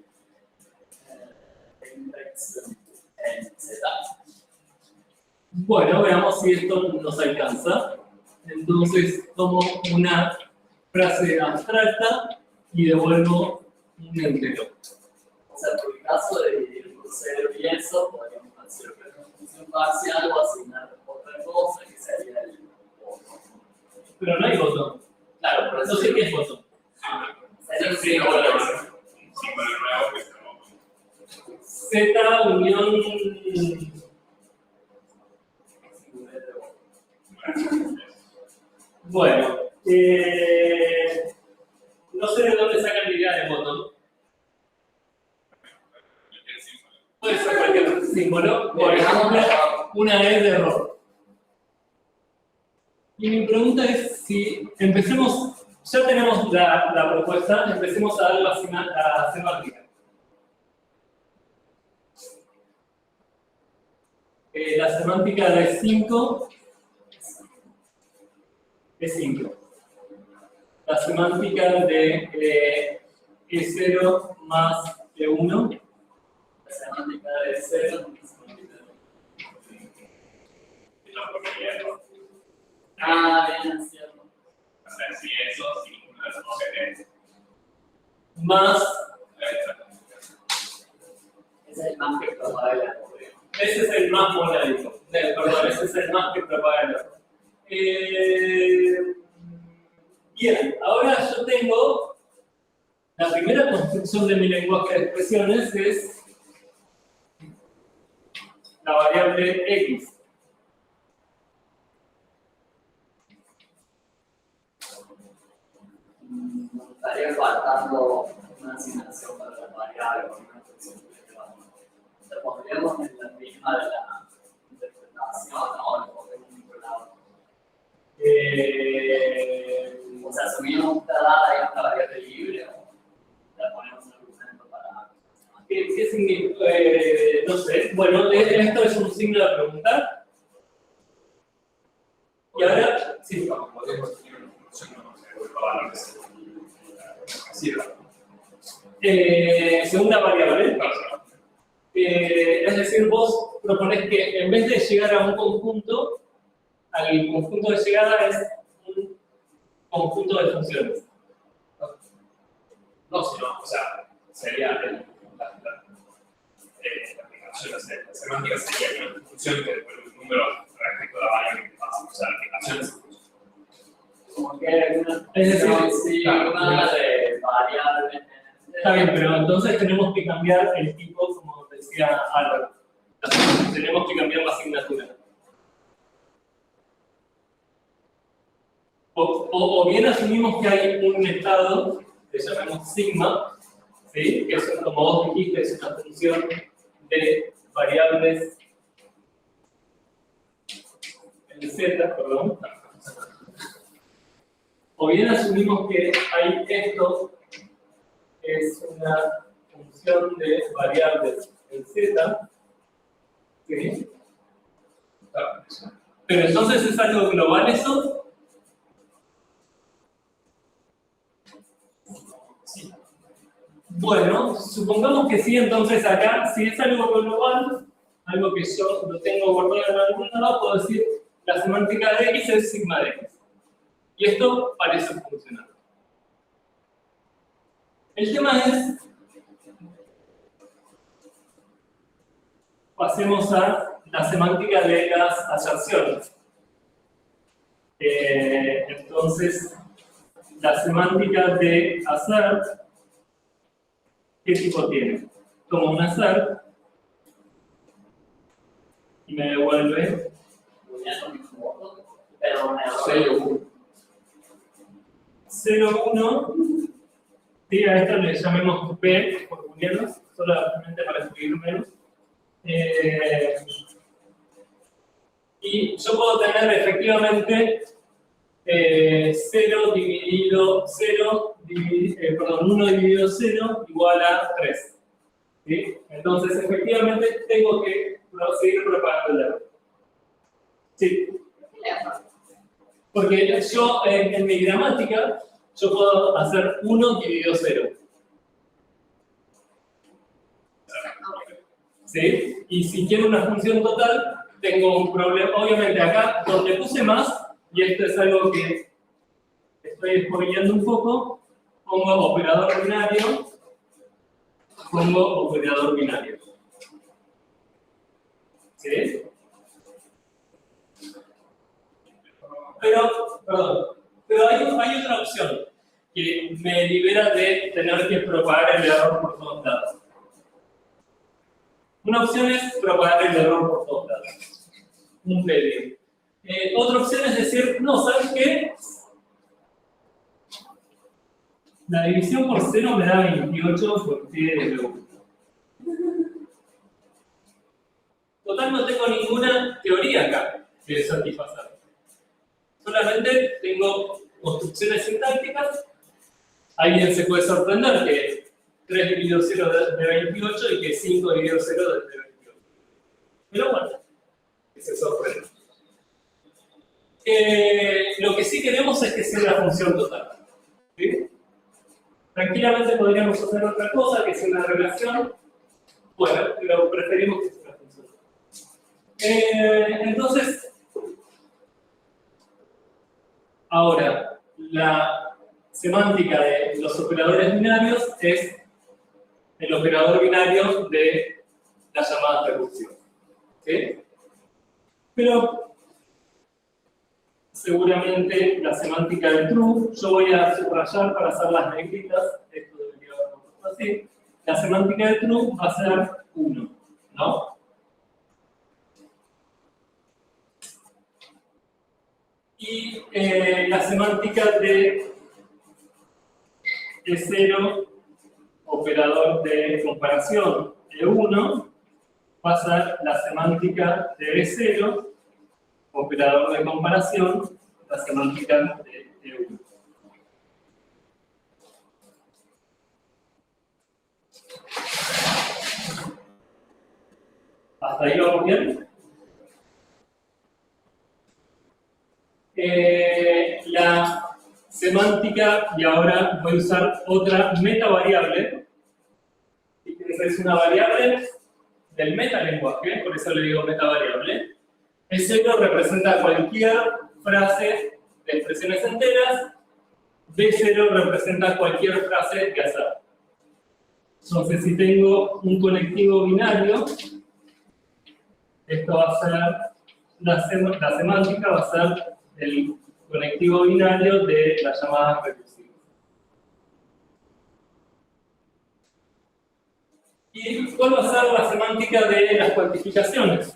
Bueno, veamos si esto nos alcanza. Entonces, tomo una frase abstracta y devuelvo un entero. O sea, por el caso de dividir por 0 y eso, podríamos hacer una función parcial o asignar otra cosa que sería el botón. Pero no hay botón. Claro, por eso No sé qué es botón. sería un símbolo. Un símbolo nuevo que estamos. Z unión. Bueno, no sé de dónde sacan la idea de botón. Puede ser cualquier símbolo, por ejemplo, una E de error. Y mi pregunta es si empecemos, ya tenemos la propuesta, empecemos a dar la semántica. La semántica de 5 es 5. la semántica de E0 más E1. La semántica de 0 no es semántica de 1. No, porque ya no. Bien, es cierto. O sea, si eso, si ninguno de los dos es. Más, Ese es el más que probable. ese es el más monádico. Perdón, ese es el más que propaga el error. Bien, ahora yo tengo la primera construcción de mi lenguaje de expresiones es la variable x. Me estaría faltando una asignación para la variable con una función elevada. ¿La pondríamos en la misma de la interpretación o la pondríamos en otro lado? O sea, asumimos esta dada y esta variable libre o la ponemos en argumento para. ¿Qué significa? No sé. Bueno, esto es un signo de preguntar. Y ahora, sí. Podemos tener una función, no sé, valor que se sirva. Segunda variable. Es decir, vos proponés que en vez de llegar a un conjunto, al conjunto de llegada es un conjunto de funciones. No, sino, o sea, sería la aplicación, o sea, la semántica sería una función que después un número respecto a la variable que pasa, o sea, la aplicación es Como que una Es decir, sí, una de variable. Está bien, pero entonces tenemos que cambiar el tipo, como decía Álvaro. Tenemos que cambiar la asignatura. O bien asumimos que hay un estado que llamamos sigma, ¿sí? Que es, como vos dijiste, es una función de variables en z, perdón. O bien asumimos que hay esto, es una función de variables en z, ¿sí? Pero entonces es algo global eso. Sí. Bueno, supongamos que sí, entonces acá, si es algo global, algo que yo lo tengo guardado en algún lado, puedo decir la semántica de x es sigma de x. Y esto parece funcionar. El tema es, pasemos a la semántica de las aserciones. Entonces, la semántica de hacer, ¿qué tipo tiene? Tomo un hacer y me devuelve Pero me 0, 1. Sí, a esto le llamemos P por booleanos, solamente para escribir menos. Y yo puedo tener efectivamente 0 dividido 0, perdón, 1 dividido 0 igual a 3. ¿Sí? Entonces, efectivamente, tengo que seguir propagando el error. Sí. Porque yo, en mi gramática, yo puedo hacer 1 dividido 0. ¿Sí? Y si quiero una función total, tengo un problema. Obviamente acá, donde puse más, y esto es algo que estoy spoileando un poco, pongo operador binario, ¿Sí? Pero hay otra opción que me libera de tener que propagar el error por todos lados. Una opción es propagar el error por todos lados. Un PDI. Otra opción es decir, no, ¿sabes qué? La división por 0 me da 28 por T de 1. Total, no tengo ninguna teoría acá que satisfacer. Solamente tengo construcciones sintácticas. Alguien se puede sorprender que 3 dividido 0 de 28 y que 5 dividido 0 de 28. Pero bueno, que se sorprende. Lo que sí queremos es que sea una función total. Tranquilamente podríamos hacer otra cosa, que es una relación. Bueno, pero preferimos que sea una función. Entonces, ahora, la semántica de los operadores binarios es el operador binario de la llamada recursiva. ¿Sí? Pero seguramente la semántica de true, yo voy a subrayar para hacer las negritas, esto debería haber puesto así. La semántica de true va a ser 1, ¿no? Y la semántica de 0, operador de comparación de 1, va a ser la semántica de 0, operador de comparación, la semántica de 1. ¿Hasta ahí vamos bien? La semántica, y ahora voy a usar otra metavariable. Esa es una variable del metalenguaje, por eso le digo metavariable. El 0 representa cualquier frase de expresiones enteras, B0 representa cualquier frase de azar. Entonces, si tengo un conectivo binario, esto va a ser, la semántica va a ser el conectivo binario de las llamadas recursivas. ¿Y cuál va a ser la semántica de las cuantificaciones?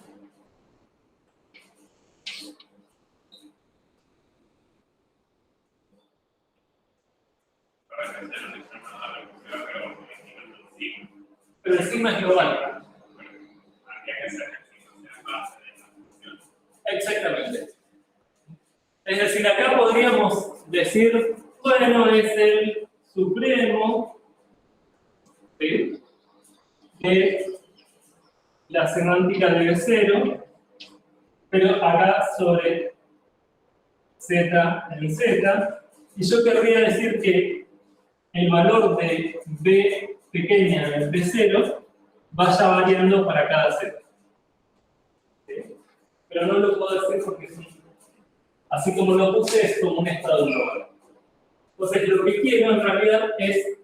Pero el sigma es global. Exactamente. Es decir, acá podríamos decir, bueno, es el supremo, ¿sí?, de la semántica de B0, pero acá sobre Z en Z, y yo querría decir que el valor de B pequeña en B0 vaya variando para cada Z. ¿Sí? Pero no lo puedo decir porque así como lo puse, es como un estado global. Entonces, lo que quiero en realidad es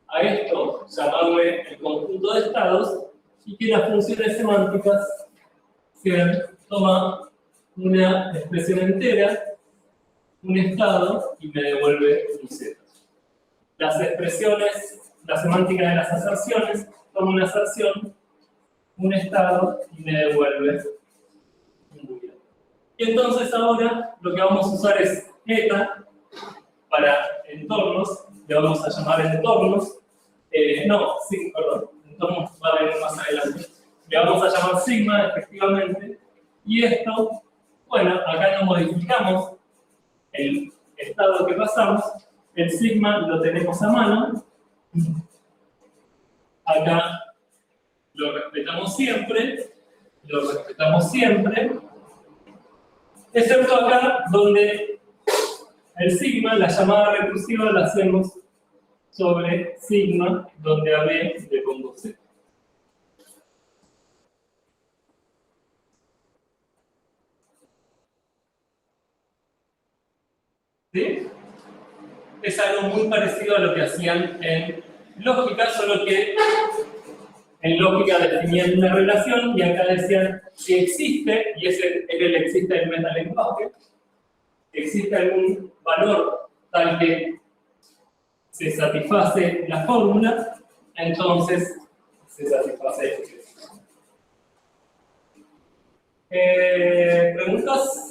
a esto llamarle el conjunto de estados y que las funciones semánticas sean, toma una expresión entera, un estado y me devuelve un Z. Las expresiones, la semántica de las aserciones, toma una aserción, un estado y me devuelve un booleano. Y entonces ahora lo que vamos a usar es eta para entornos, le vamos a llamar entornos, entornos va a venir más adelante, le vamos a llamar sigma efectivamente, y esto, bueno, acá no modificamos el estado que pasamos, el sigma lo tenemos a mano, acá lo respetamos siempre, excepto acá donde el sigma, la llamada recursiva, la hacemos sobre sigma, donde a B le pongo Z. ¿Sí? Es algo muy parecido a lo que hacían en lógica, solo que en lógica definían una relación y acá decían si existe, y ese era el existe del metalenguaje, existe algún valor tal que se satisface la fórmula, entonces se satisface el existe. ¿Preguntas?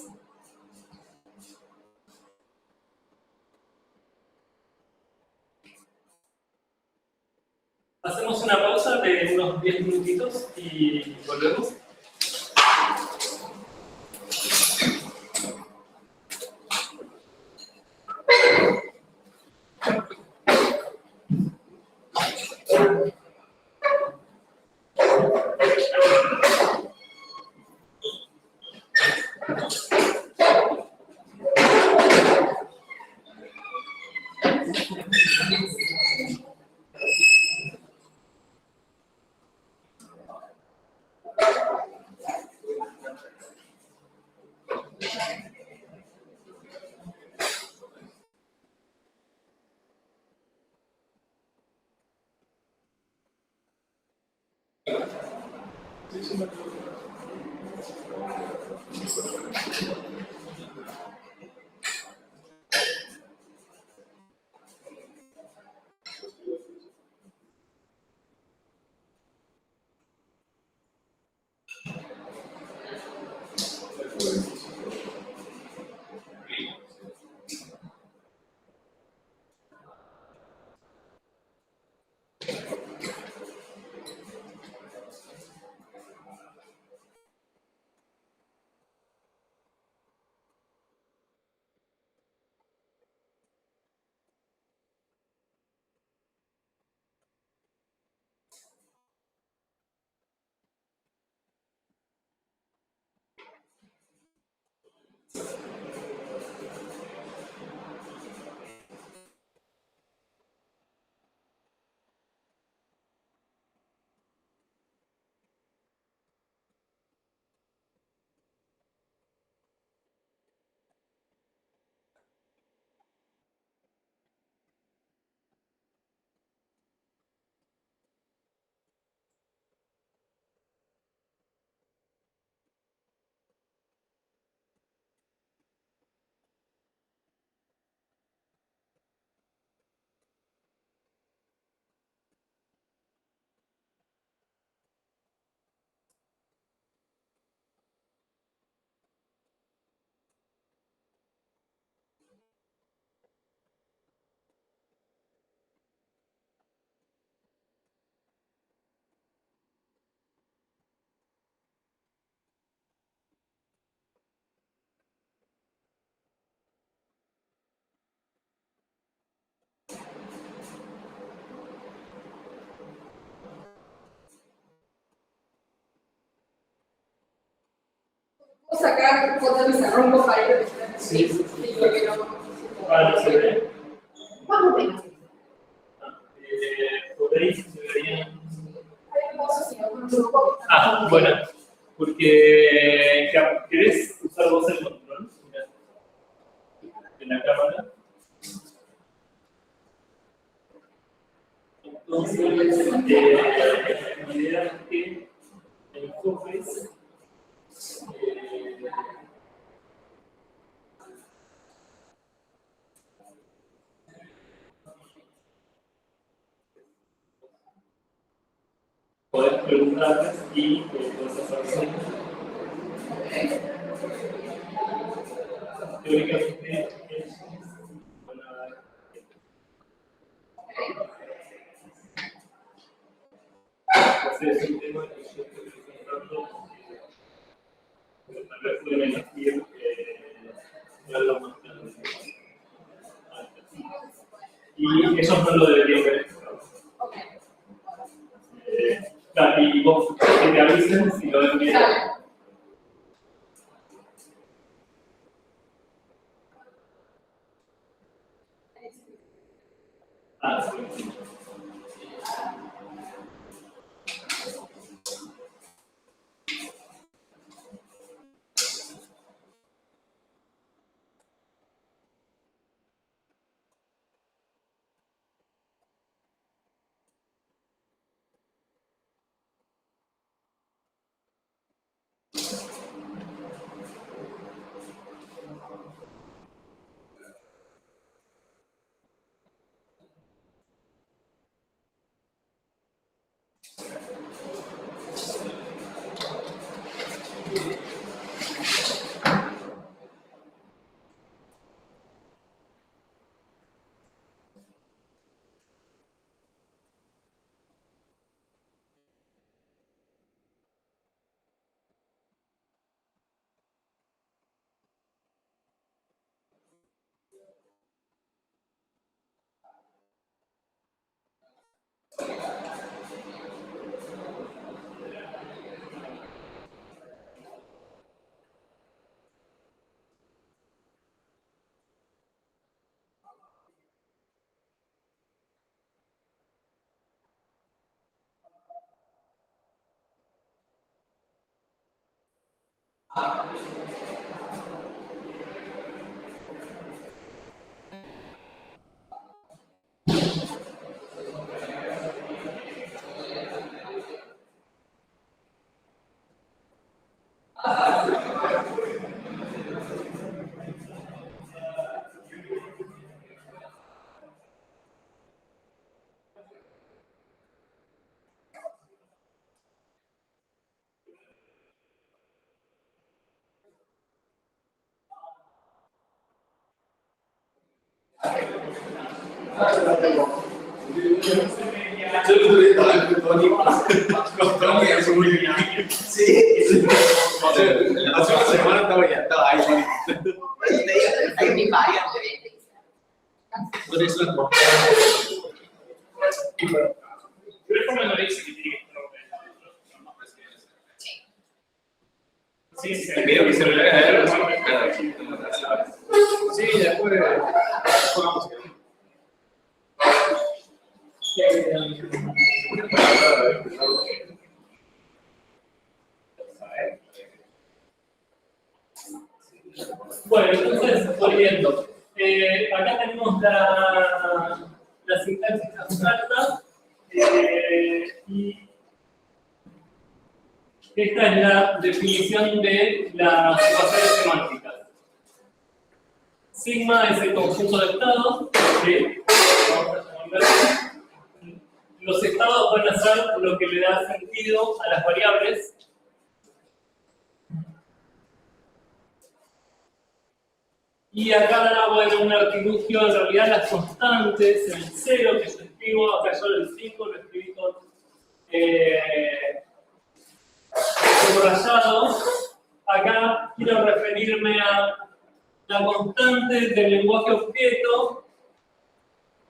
Hacemos una pausa de unos 10 minutitos y volvemos. Puedo sacar fotos de pizarrón con varios. Sí. Y yo que no. Vale, ¿se ve? Más o menos. Por ahí se verían. Hay cosas que no conozco. Ah, bueno, porque ¿querés usar vos el control? Mira, en la cámara. Entonces, la idea es que enfoques podés preguntarles y puedes hacer teóricamente ellos van a dar ese es un tema que yo estoy presentando, pero tal vez pueden elegir verlo más tarde. Y ellos no lo deberían ver. Claro, y vos que te avisen si lo ven bien. Ah, sí. Yo lo estoy viendo con Tony es muy bien. Sí. O sea, la próxima semana estaba ahí. Hay mi varias. Por eso es como. Pero el forma no dice que tiene que estar sí, sí. El video que se le haga cada Sí, después jugamos. Bueno, entonces, volviendo. Acá tenemos la sintaxis abstracta y esta es la definición de las ecuaciones semánticas. Sigma es el conjunto de estados que vamos a llamarlo así. Los estados van a ser lo que le da sentido a las variables. Y acá, bueno, un artilugio, en realidad las constantes, el 0 que yo escribo, acá yo el 5 lo escribí con subrayado. Acá quiero referirme a la constante del lenguaje objeto,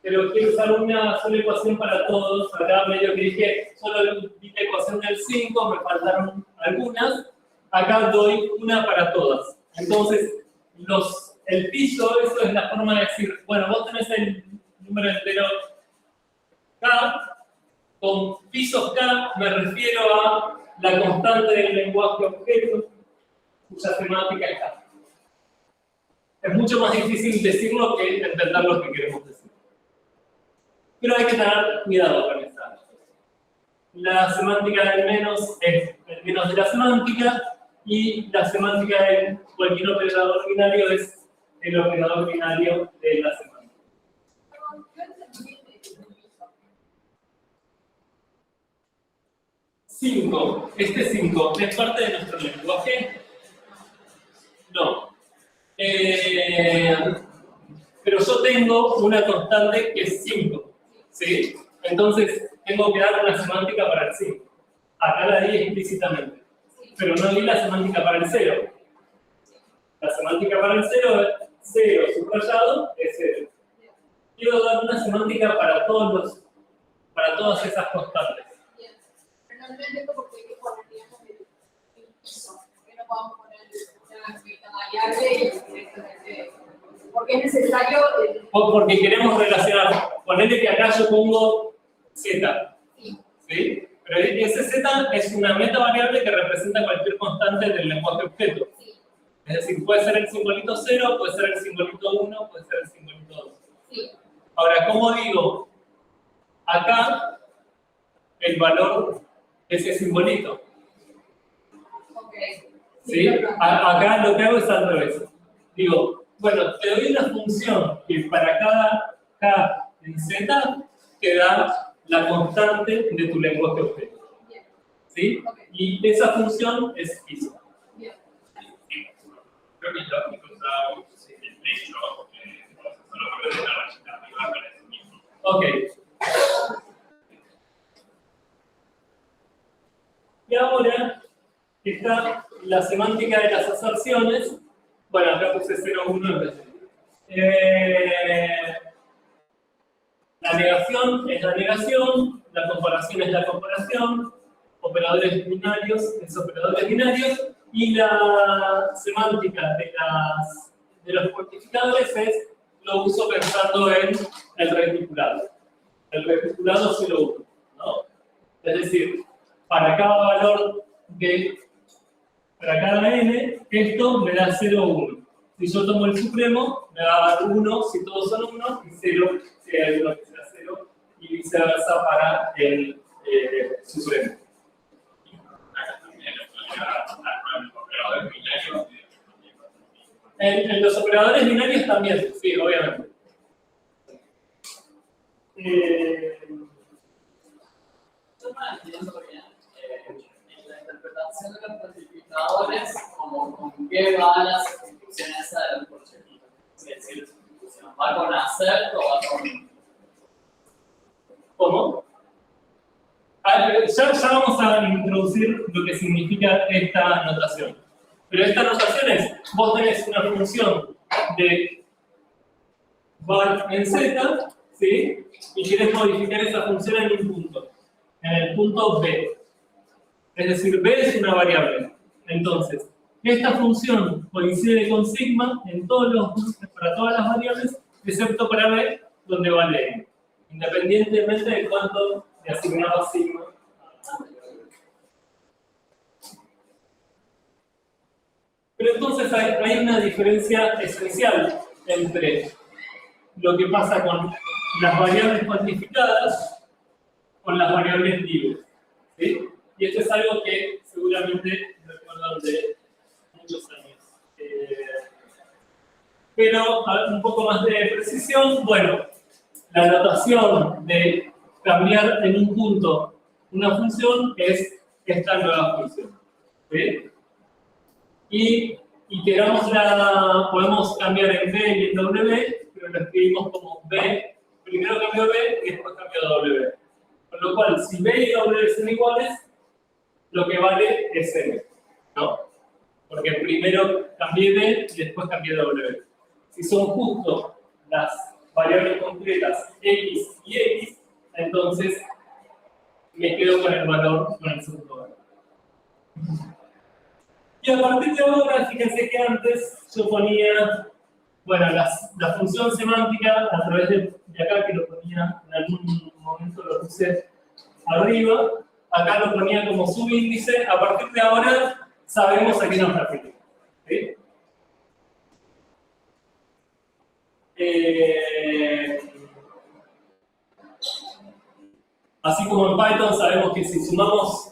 pero quiero usar una sola ecuación para todos. Acá medio que dije, solo di la ecuación del 5, me faltaron algunas. Acá doy una para todas. Entonces, el piso, eso es la forma de decir, bueno, vos tenés el número entero K, con pisos K me refiero a la constante del lenguaje objeto, cuya semántica es K. Es mucho más difícil decirlo que entender lo que queremos decir. Pero hay que tener cuidado con esta. La semántica del menos es el menos de la semántica, y la semántica de cualquier operador binario es el operador binario de la semántica. 5. Este 5 es parte de nuestro lenguaje. No. Pero yo tengo una constante que es 5. ¿Sí? Entonces, tengo que dar una semántica para el 5. Acá la di explícitamente. Pero no di la semántica para el 0. La semántica para el 0 es 0 subrayado es 0. Quiero dar una semántica para todas esas constantes. Pero no entiendo por qué hay que poner, digamos, el piso. ¿Por qué no podemos poner una variable y directamente? Porque es necesario. Porque queremos relacionar. Ponele que acá yo pongo z. ¿Sí? Pero ese z es una metavariable que representa cualquier constante del lenguaje objeto. Es decir, puede ser el simbolito 0, puede ser el simbolito 1, puede ser el simbolito 2. Sí. Ahora, ¿cómo digo? Acá el valor es ese simbolito. Ok. ¿Sí? Acá lo que hago es al revés. Digo, bueno, te doy una función que para cada k en z te da la constante de tu lenguaje objeto. Bien. ¿Sí? Okay. Y esa función es piso. Bien. Creo que es lógico usar el techo, solo puede ser arriba para eso mismo. Ok. Y ahora está la semántica de las aserciones. Bueno, acá puse 0, 1 en vez de. La negación es la negación, la comparación es la comparación, operadores binarios es operadores binarios, y la semántica de los cuantificadores es lo uso pensando en el reticulado. El reticulado sí lo uso, ¿no? Es decir, para cada valor para cada n, esto me da 0, 1. Si yo tomo el supremo, me va a dar 1 si todos son 1, y 0 si hay uno que sea 0, y viceversa para el supremo. Acá también le podría dar En los operadores binarios también, sí, obviamente. Yo no entiendo bien en la interpretación de los cuantificadores, como con qué va la sustitución esa de los proyectos. Es decir, sustitución, ¿va con acert o va con...? ¿Cómo? Ya vamos a introducir lo que significa esta notación. Pero esta notación es, vos tenés una función de var en z, ¿sí? Y querés modificar esa función en un punto, en el punto b. Es decir, b es una variable. Entonces, esta función coincide con sigma en para todas las variables, excepto para b, donde vale n, independientemente de cuánto le asignaba sigma. Pero entonces hay una diferencia esencial entre lo que pasa con las variables cuantificadas con las variables libres, ¿sí? Y esto es algo que seguramente recuerdan de muchos años. Pero un poco más de precisión, bueno, la notación de cambiar en un punto una función es esta nueva función, ¿sí? Y podemos cambiar en b y en w, pero lo escribimos como b, primero cambio b y después cambio w. Con lo cual, si b y w son iguales, lo que vale es n, ¿no? Porque primero cambié b y después cambié w. Si son justo las variables concretas x y x, entonces me quedo con el valor, con el segundo valor. Y a partir de ahora, fíjense que antes yo ponía, bueno, la función semántica a través de acá, que lo ponía en algún momento, lo puse arriba, acá lo ponía como subíndice, a partir de ahora sabemos a qué nos referimos, ¿sí? Así como en Python sabemos que si sumamos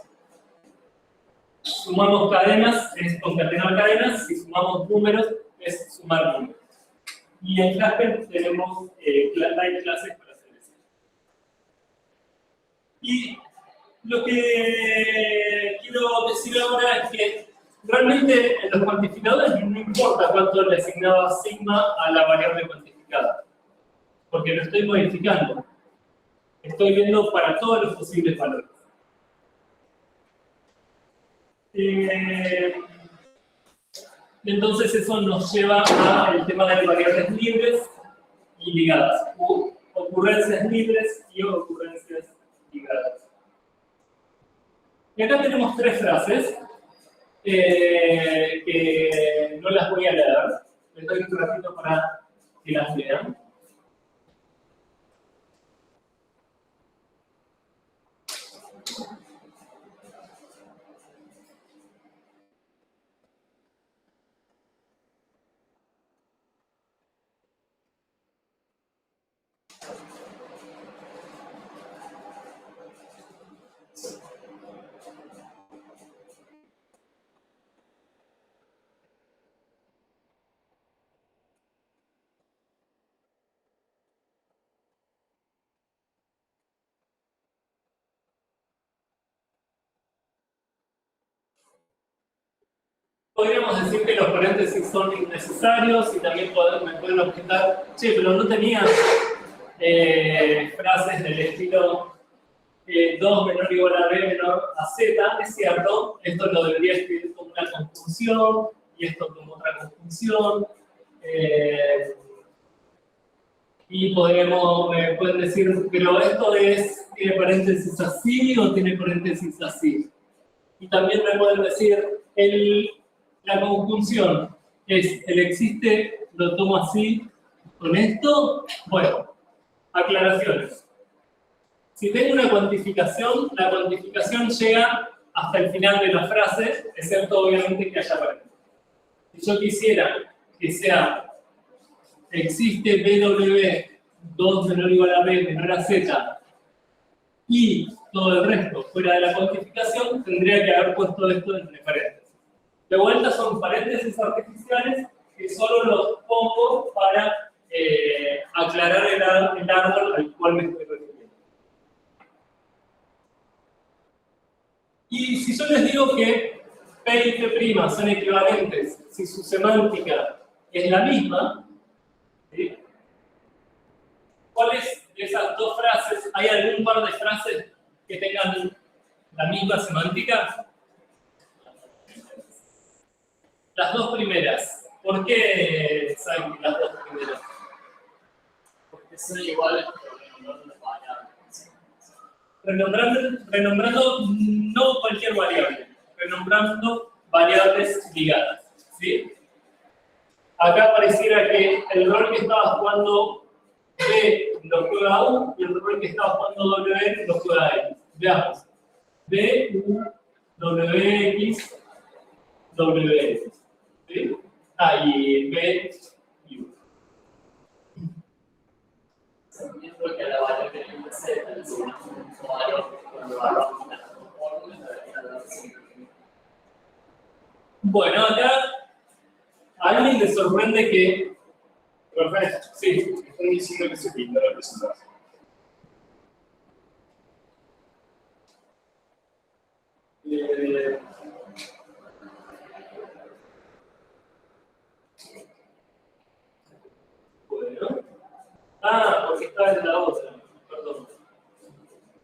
cadenas, es concatenar cadenas, si sumamos números, es sumar números. Y en Haskell tenemos hay clases para hacer eso. Y lo que quiero decir ahora es que realmente en los cuantificadores no importa cuánto le asignaba sigma a la variable cuantificada, porque lo estoy modificando. Estoy viendo para todos los posibles valores. Entonces eso nos lleva al tema de variables libres y ligadas, ocurrencias libres y ocurrencias ligadas. Y acá tenemos tres frases que no las voy a leer, les doy un ratito para que las lean. Podríamos decir que los paréntesis son innecesarios y también me pueden objetar, che, pero no tenía frases del estilo 2 menor o igual a b menor a z. Es cierto, esto lo debería escribir como una conjunción y esto como otra conjunción. Y me pueden decir, pero esto tiene paréntesis así o tiene paréntesis así. Y también me pueden decir, la conjunción es el existe, lo tomo así, con esto. Bueno, aclaraciones. Si tengo una cuantificación, la cuantificación llega hasta el final de la frase, excepto obviamente que haya paréntesis. Si yo quisiera que sea existe BW 2 menor o igual a B menor a Z y todo el resto fuera de la cuantificación, tendría que haber puesto esto entre paréntesis. De vuelta son paréntesis artificiales que solo los pongo para aclarar el árbol al cual me estoy refiriendo. Y si yo les digo que P y P' son equivalentes, si su semántica es la misma, ¿sí? ¿Cuáles de esas dos frases? ¿Hay algún par de frases que tengan la misma semántica? Las dos primeras. ¿Por qué saben que las dos primeras? Porque son iguales, pero renombrando no cualquier variable, renombrando variables ligadas, ¿sí? Acá pareciera que el rol que estaba jugando B lo juega U y el rol que estaba jugando W lo juega X. Veamos. B, U, WX, WX. ¿Sí? Y B y U. sabiendo que la variable de Z es una valor cuando hablamos de la fórmula debería darse. Bueno, acá a alguien le sorprende que. Perfecto. Sí. Están diciendo que se pinta la presentación. Bueno. Porque está en la otra. Perdón.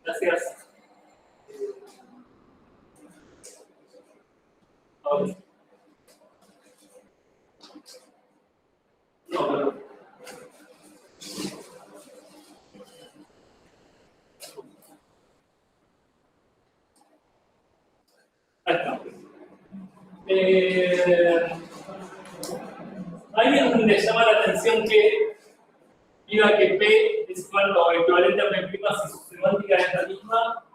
Gracias. Ahora. No, perdón. Ahí está. ¿A alguien le llama la atención que diga que P es igual o equivalente a P' si su semántica es la misma?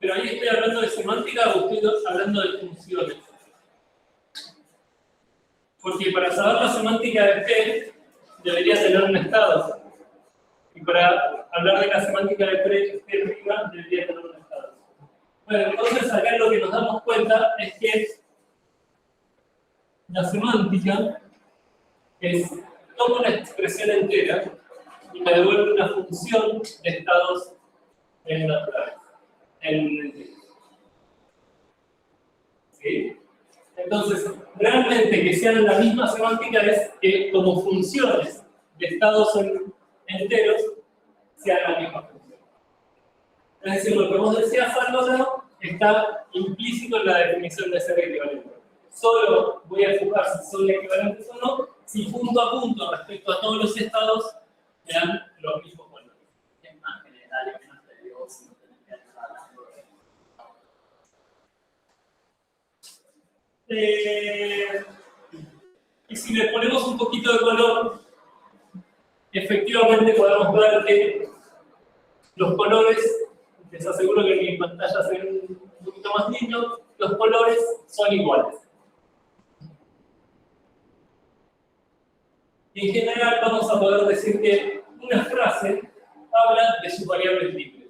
Pero ahí estoy hablando de semántica o estoy hablando de funciones. Porque para saber la semántica de P debería tener un estado. Y para hablar de la semántica de P' debería tener un estado. Bueno, entonces acá lo que nos damos cuenta es que la semántica es tomo una expresión entera y me devuelve una función de estados naturales. ¿Sí? Entonces, realmente que sean la misma semántica es que como funciones de estados enteros sean la misma función. Es decir, lo que vos decías, Álvaro, está implícito en la definición de ser equivalente. Solo voy a enfocar si son equivalentes o no, si punto a punto respecto a todos los estados me dan los mismos valores. Es más general y menos tedioso, no tenés que estar hablando de... Y si le ponemos un poquito de color, efectivamente podemos ver que los colores, les aseguro que mi pantalla se ve un poquito más lindo, los colores son iguales. Y en general vamos a poder decir que una frase habla de sus variables libres.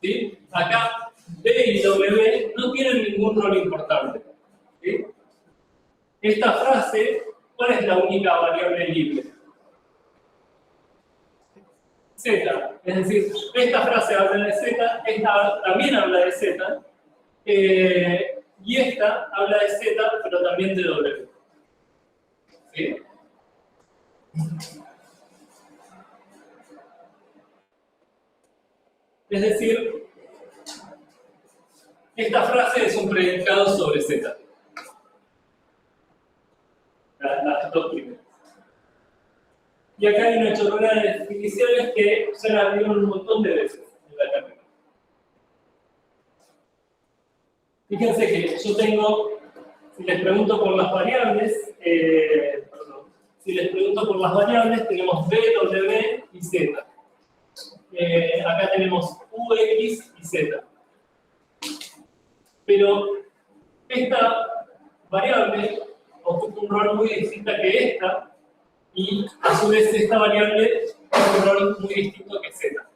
¿Sí? Acá B y W no tienen ningún rol importante. ¿Sí? Esta frase, ¿cuál es la única variable libre? Z. Es decir, esta frase habla de Z, esta también habla de Z, y esta habla de Z, pero también de W. ¿Sí? Es decir, esta frase es un predicado sobre Z. Las dos primeras. Y acá hay una chorrera de definiciones que ya las vieron un montón de veces en la carrera. Fíjense que yo tengo, si les pregunto por las variables, tenemos B, W y Z. Acá tenemos U, X y Z. Pero esta variable ocupa un rol muy distinto que esta, y a su vez esta variable tiene un rol muy distinto que Z.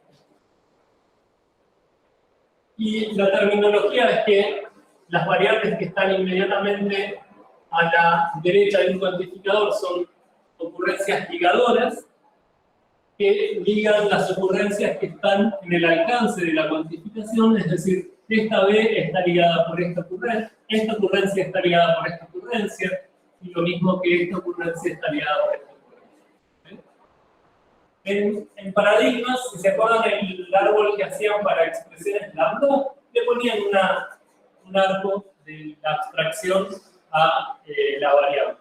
Y la terminología es que las variables que están inmediatamente a la derecha de un cuantificador son ocurrencias ligadoras, que ligan las ocurrencias que están en el alcance de la cuantificación, es decir, esta B está ligada por esta ocurrencia está ligada por esta ocurrencia, y lo mismo que esta ocurrencia está ligada por esta ocurrencia. En paradigmas, si se acuerdan el árbol que hacían para expresiones lambda, le ponían un arco de la abstracción a la variable.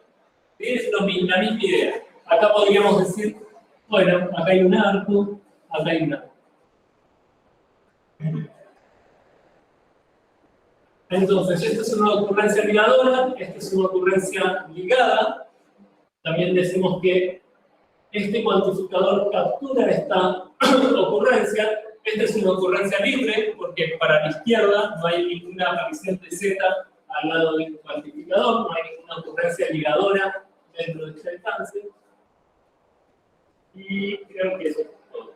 Es la misma idea. Acá podríamos decir, bueno, acá hay un arco, acá hay un arco. Entonces, esta es una ocurrencia ligadora, esta es una ocurrencia ligada. También decimos que este cuantificador captura esta ocurrencia. Esta es una ocurrencia libre, porque para la izquierda no hay ninguna aparición de z al lado del cuantificador, no hay ninguna ocurrencia ligadora dentro de este alcance. Y creo que eso es todo.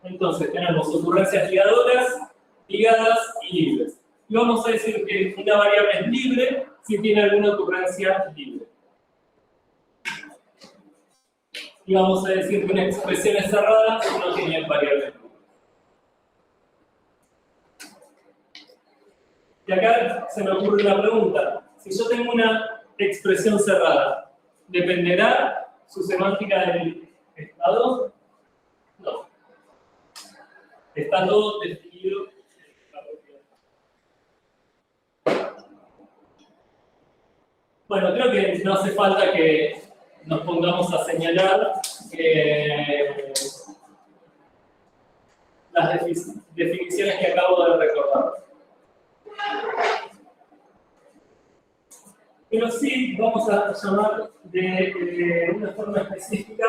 Entonces, tenemos ocurrencias ligadoras, ligadas y libres. Y vamos a decir que una variable es libre si tiene alguna ocurrencia libre. Y vamos a decir que una expresión es cerrada si no tiene variables. Y acá se me ocurre una pregunta. Si yo tengo una expresión cerrada, ¿dependerá su semántica del estado? No. Está todo definido. Bueno, creo que no hace falta que nos pongamos a señalar las definiciones que acabo de recordar. Pero sí vamos a llamar de una forma específica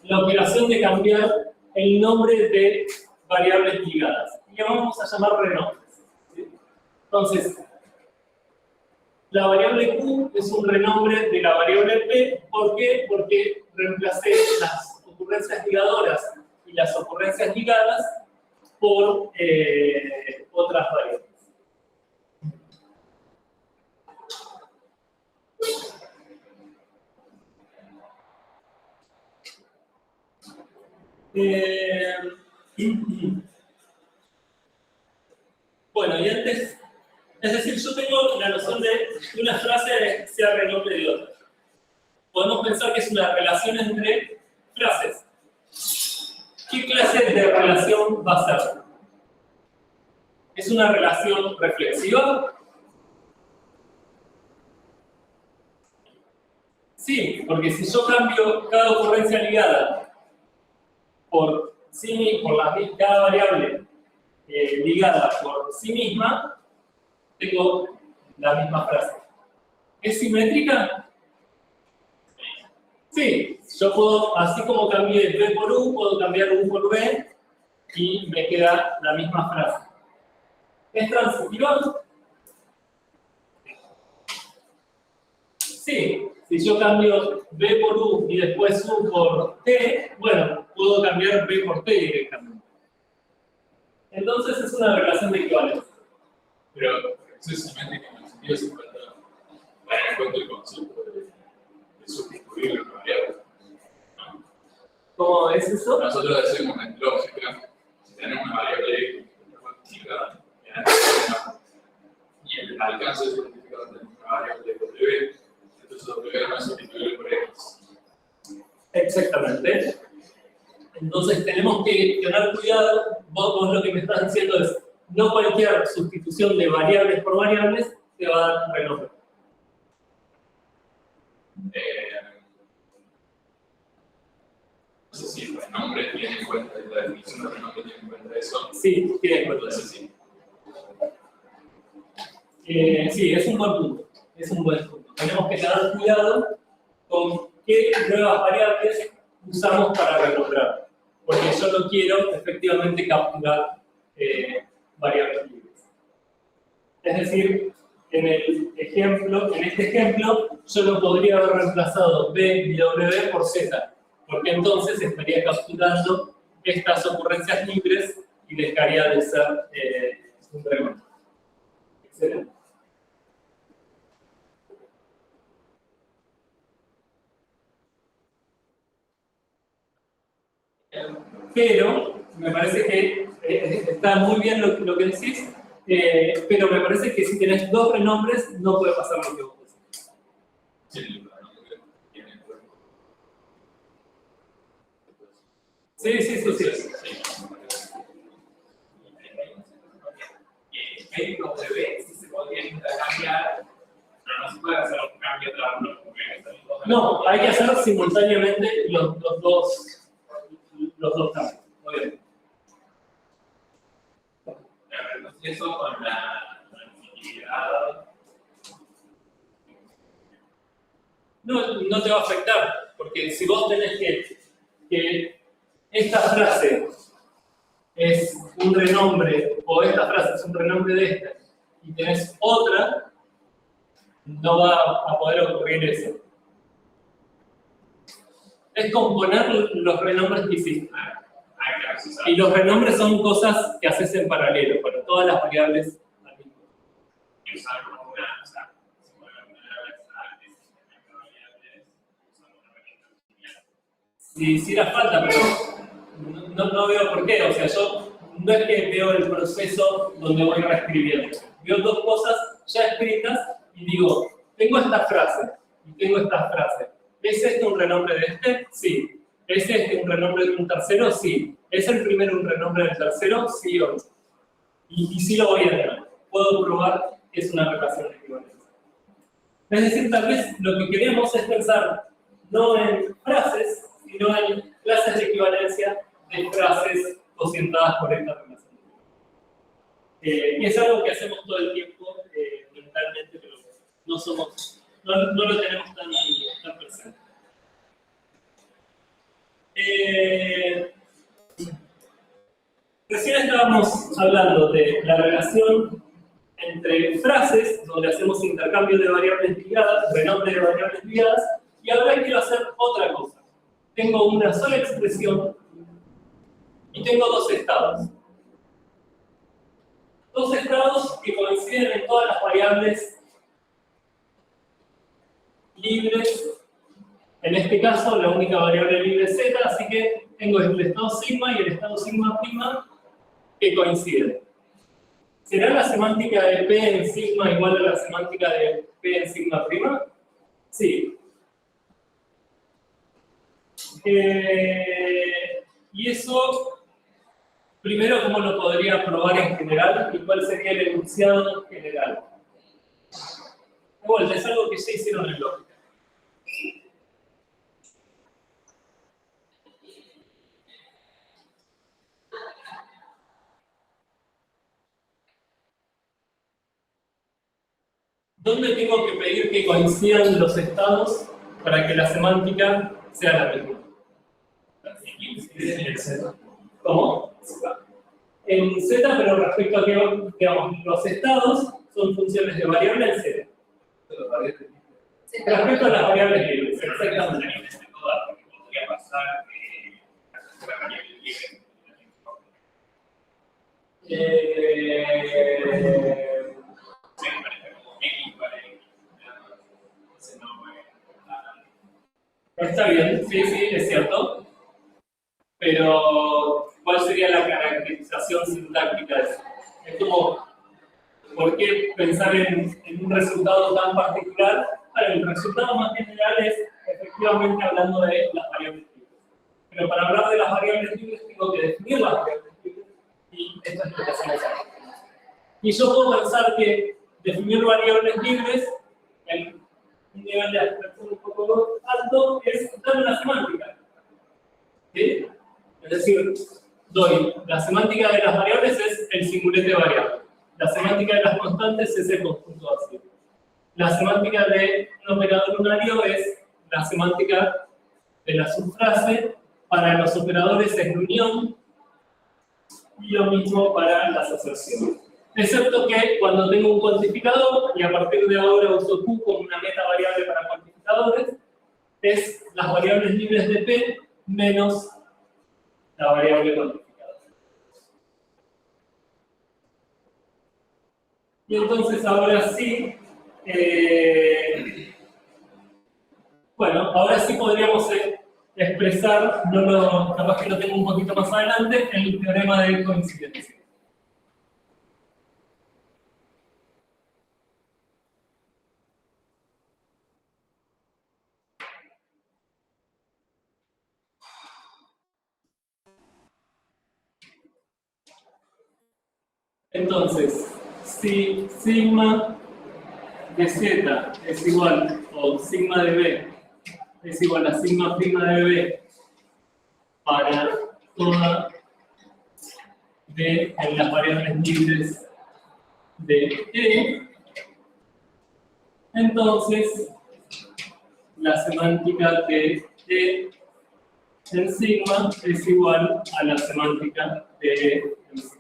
la operación de cambiar el nombre de variables ligadas. Y la vamos a llamar renombres. ¿Sí? Entonces, la variable Q es un renombre de la variable P. ¿Por qué? Porque reemplacé las ocurrencias ligadoras y las ocurrencias ligadas por otras variables. Bueno, y antes, es decir, yo tengo la noción de una frase sea renombre de otra. Podemos pensar que es una relación entre frases. ¿Qué clase de relación va a ser? ¿Es una relación reflexiva? Sí, porque si yo cambio cada ocurrencia ligada por sí, cada variable ligada por sí misma, tengo la misma frase. ¿Es simétrica? Sí, yo puedo, así como cambié B por U, puedo cambiar U por B y me queda la misma frase. ¿Es transitiva? Sí, si yo cambio B por U y después U por T, bueno, puedo cambiar B por T directamente. Entonces es una relación de equivalencia. Pero eso es simétrico en el sentido de que falta tener en cuenta el concepto de sustituir las variables. ¿No? ¿Cómo es eso? Nosotros decimos en lógica, si tenemos una variable cuantificada y el alcance de su cuantificador tenemos una variable W, entonces W no es sustituible por X. Exactamente. Entonces tenemos que tener cuidado. Vos lo que me estás diciendo es, no cualquier sustitución de variables por variables te va a dar renombre. No sé si el renombre tiene en cuenta, la definición de renombre tiene en cuenta eso. Sí, tiene en cuenta eso. Sí. Sí, es un buen punto. Es un buen punto. Tenemos que tener cuidado con qué nuevas variables usamos para renombrar. Porque yo no quiero efectivamente capturar variables libres. Es decir, en este ejemplo, yo no podría haber reemplazado B y W por Z, porque entonces estaría capturando estas ocurrencias libres y dejaría de ser un renombre. pero me parece que está muy bien lo que decís, pero me parece que si tenés dos renombres no puede pasar lo que vos decís. Sí, el pronombre tiene cuerpo. Sí, sí, sí, sí. Y el médico bebé, si se podría intercambiar, pero no se puede hacer un cambio de algunos porque están los dos. No, hay que hacer simultáneamente los dos cambios. Muy bien. Entonces eso con la transitividad. No te va a afectar, porque si vos tenés que esta frase es un renombre, o esta frase es un renombre de esta, y tenés otra, no va a poder ocurrir eso. Es componer los renombres que hiciste. Y los renombres son cosas que haces en paralelo, para todas las variables. Y usar como una, o sea, si fueran variables antes, variables, usando una herramienta lineal. Si hiciera falta, pero no veo por qué. O sea, yo no es que veo el proceso donde voy reescribiendo. Veo dos cosas ya escritas y digo, tengo esta frase y tengo esta frase. ¿Es este un renombre de este? Sí. ¿Es este un renombre de un tercero? Sí. ¿Es el primero un renombre del tercero? Sí o no. Y sí lo voy a tener. Puedo probar que es una relación de equivalencia. Es decir, tal vez lo que queremos es pensar no en frases, sino en clases de equivalencia de frases cocientadas por esta relación. Y es algo que hacemos todo el tiempo mentalmente, pero no lo tenemos tan presente. Recién estábamos hablando de la relación entre frases, donde hacemos intercambio de variables ligadas, renombre de variables ligadas, y ahora quiero hacer otra cosa. Tengo una sola expresión y tengo dos estados. Dos estados que coinciden en todas las variables libres. En este caso, la única variable libre es z, así que tengo el estado sigma y el estado sigma prima que coinciden. ¿Será la semántica de P en sigma igual a la semántica de P en sigma prima? Sí. Y eso, primero, ¿cómo lo podría probar en general? ¿Y cuál sería el enunciado general? De vuelta, es algo que ya hicieron en lógica. ¿Dónde tengo que pedir que coincidan los estados para que la semántica sea la misma? En Z. ¿Cómo? En Z, pero respecto a que, digamos, los estados son funciones de variable en Z. Respecto a las variables libres, exactamente. Porque podría pasar que la variable libre. Sí, parece como X para X. Ese no Está bien, sí, es cierto. Pero, ¿cuál sería la caracterización sintáctica de eso? Es como, ¿por qué pensar en un resultado tan particular? Bueno, el resultado más general es efectivamente hablando de las variables libres. Pero para hablar de las variables libres tengo que definir las variables libres y esto es lo que hacemos aquí. Y yo puedo pensar que definir variables libres en un nivel de abstracción un poco alto es dar una semántica. ¿Sí? Es decir, doy la semántica de las variables es el singulete variable. La semántica de las constantes es el conjunto vacío. La semántica de un operador unario es la semántica de la subfrase. Para los operadores es la unión y lo mismo para las asociaciones. Excepto que cuando tengo un cuantificador, y a partir de ahora uso Q como una meta variable para cuantificadores, es las variables libres de P menos la variable cuantificadora. Y entonces ahora sí, bueno, ahora sí podríamos expresar, capaz que lo tengo un poquito más adelante, el teorema de coincidencia. Entonces, si sigma de z es igual, o sigma de b es igual a sigma prima de b para toda b en las variables libres de E, entonces la semántica de E en sigma es igual a la semántica de E en sigma.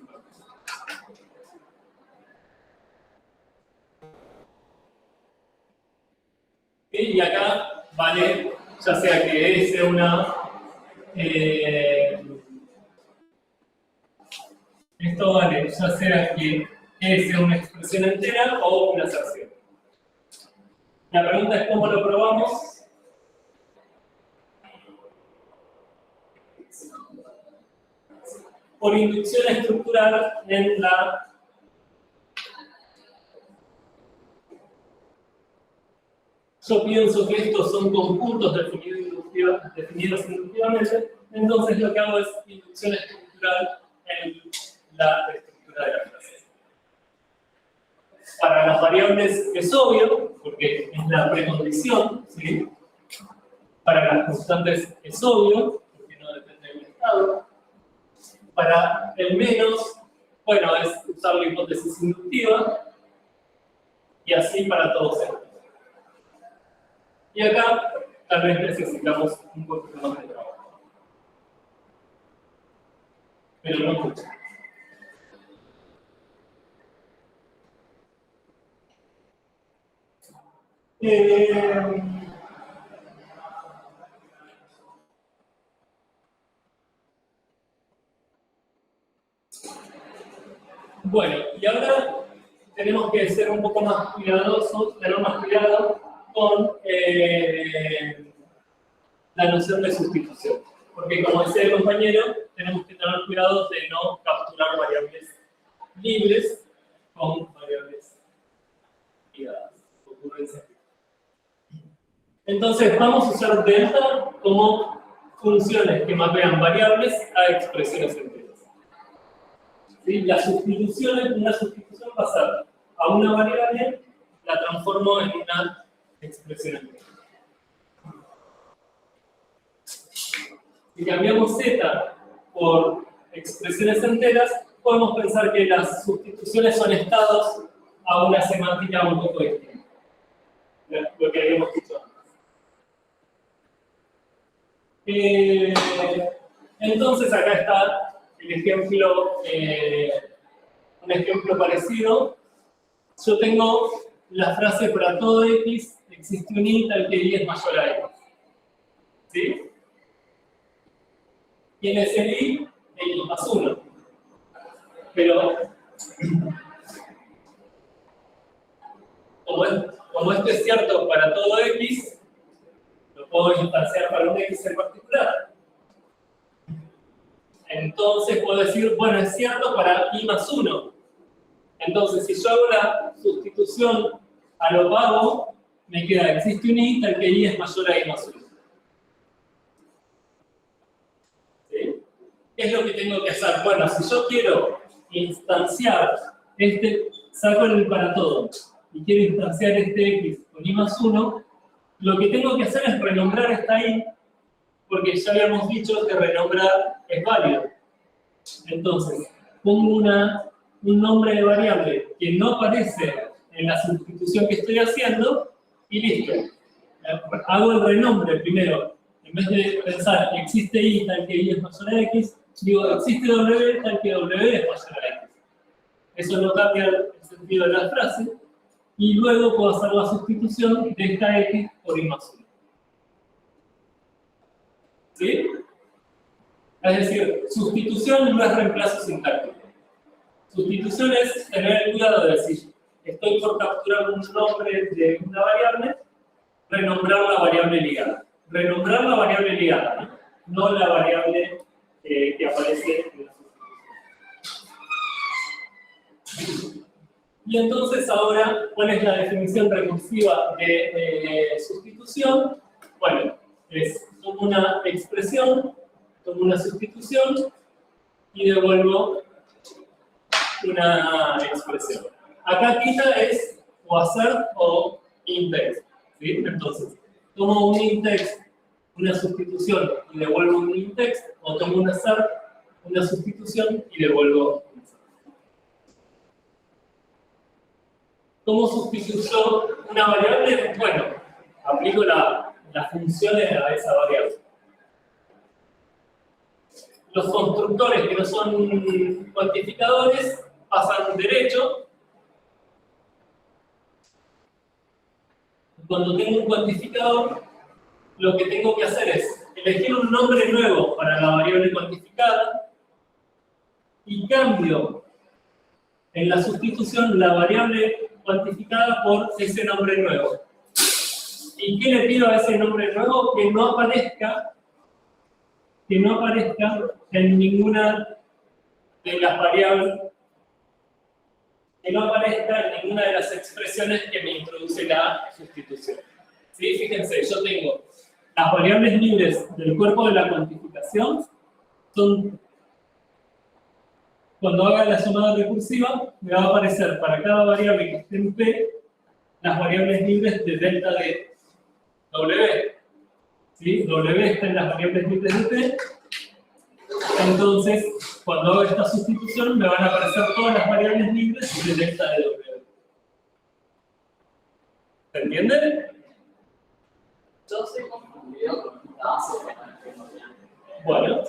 Y acá vale, ya sea que E sea una esto vale, ya sea que E sea una expresión entera o una aserción. La pregunta es cómo lo probamos. Por inducción estructural en la yo pienso que estos son conjuntos definidos inductivamente, entonces lo que hago es inducción estructural en la estructura de la frase. Para las variables es obvio, porque es la precondición, ¿sí? Para las constantes es obvio, porque no depende del estado. Para el menos, bueno, es usar la hipótesis inductiva, y así para todos estos. Y acá tal vez necesitamos un poquito más de trabajo. Pero no mucho. Bueno, y ahora tenemos que ser un poco más cuidadosos, tener más cuidado con la noción de sustitución. Porque como decía el compañero, tenemos que tener cuidado de no capturar variables libres con variables ligadas. Entonces vamos a usar delta como funciones que mapean variables a expresiones enteras. ¿Sí? La sustitución, una sustitución pasar a una variable, la transformo en una expresión entera. Si cambiamos z por expresiones enteras, podemos pensar que las sustituciones son estados a una semántica un poco distinta. Lo que habíamos dicho antes. Entonces acá está el ejemplo, un ejemplo parecido. Yo tengo la frase para todo x existe un i tal que y es mayor a x. ¿Sí? ¿Quién es el i? X más 1. Pero como esto es cierto para todo x, lo puedo instanciar para un x en particular. Entonces puedo decir, bueno, es cierto para i más 1. Entonces, si yo hago la sustitución a lo vago, me queda, existe un i tal que i es mayor a i más 1. ¿Sí? ¿Qué es lo que tengo que hacer? Bueno, si yo quiero instanciar saco el para todo, y quiero instanciar este x con i más 1, lo que tengo que hacer es renombrar esta i, porque ya habíamos dicho que renombrar es válido. Entonces, pongo un nombre de variable que no aparece en la sustitución que estoy haciendo, y listo. Hago el renombre primero. En vez de pensar existe i tal que i es mayor a x, digo existe w tal que w es mayor a x. Eso no cambia el sentido de la frase. Y luego puedo hacer la sustitución de esta x por i más 1. ¿Sí? Es decir, sustitución no es reemplazo sintáctico. Sustitución es tener el cuidado de decir, estoy por capturar un nombre de una variable, renombrar la variable ligada. renombrar la variable ligada, no la variable que aparece en la sustitución. Y entonces ahora, ¿cuál es la definición recursiva de sustitución? Bueno, es tomo una expresión, tomo una sustitución y devuelvo una expresión. Acá quita es o hacer o intext, ¿sí? Entonces, tomo un intext, una sustitución y devuelvo un intext, o tomo un hacer, una sustitución y devuelvo un hacer. ¿Cómo sustituyo una variable? Bueno, aplico las funciones a esa variable. Los constructores que no son cuantificadores pasan derecho. Cuando tengo un cuantificador, lo que tengo que hacer es elegir un nombre nuevo para la variable cuantificada y cambio en la sustitución la variable cuantificada por ese nombre nuevo. ¿Y qué le pido a ese nombre nuevo? Que no aparezca en ninguna de las variables, que no aparezca en ninguna de las expresiones que me introduce la sustitución. ¿Sí? Fíjense, yo tengo las variables libres del cuerpo de la cuantificación, son, cuando haga la llamada recursiva, me va a aparecer para cada variable que esté en P, las variables libres de delta de W. ¿Sí? W está en las variables libres de P. Entonces, cuando hago esta sustitución, me van a aparecer todas las variables libres de delta de W. ¿Se entiende? Yo estoy confundido con un caso. Bueno.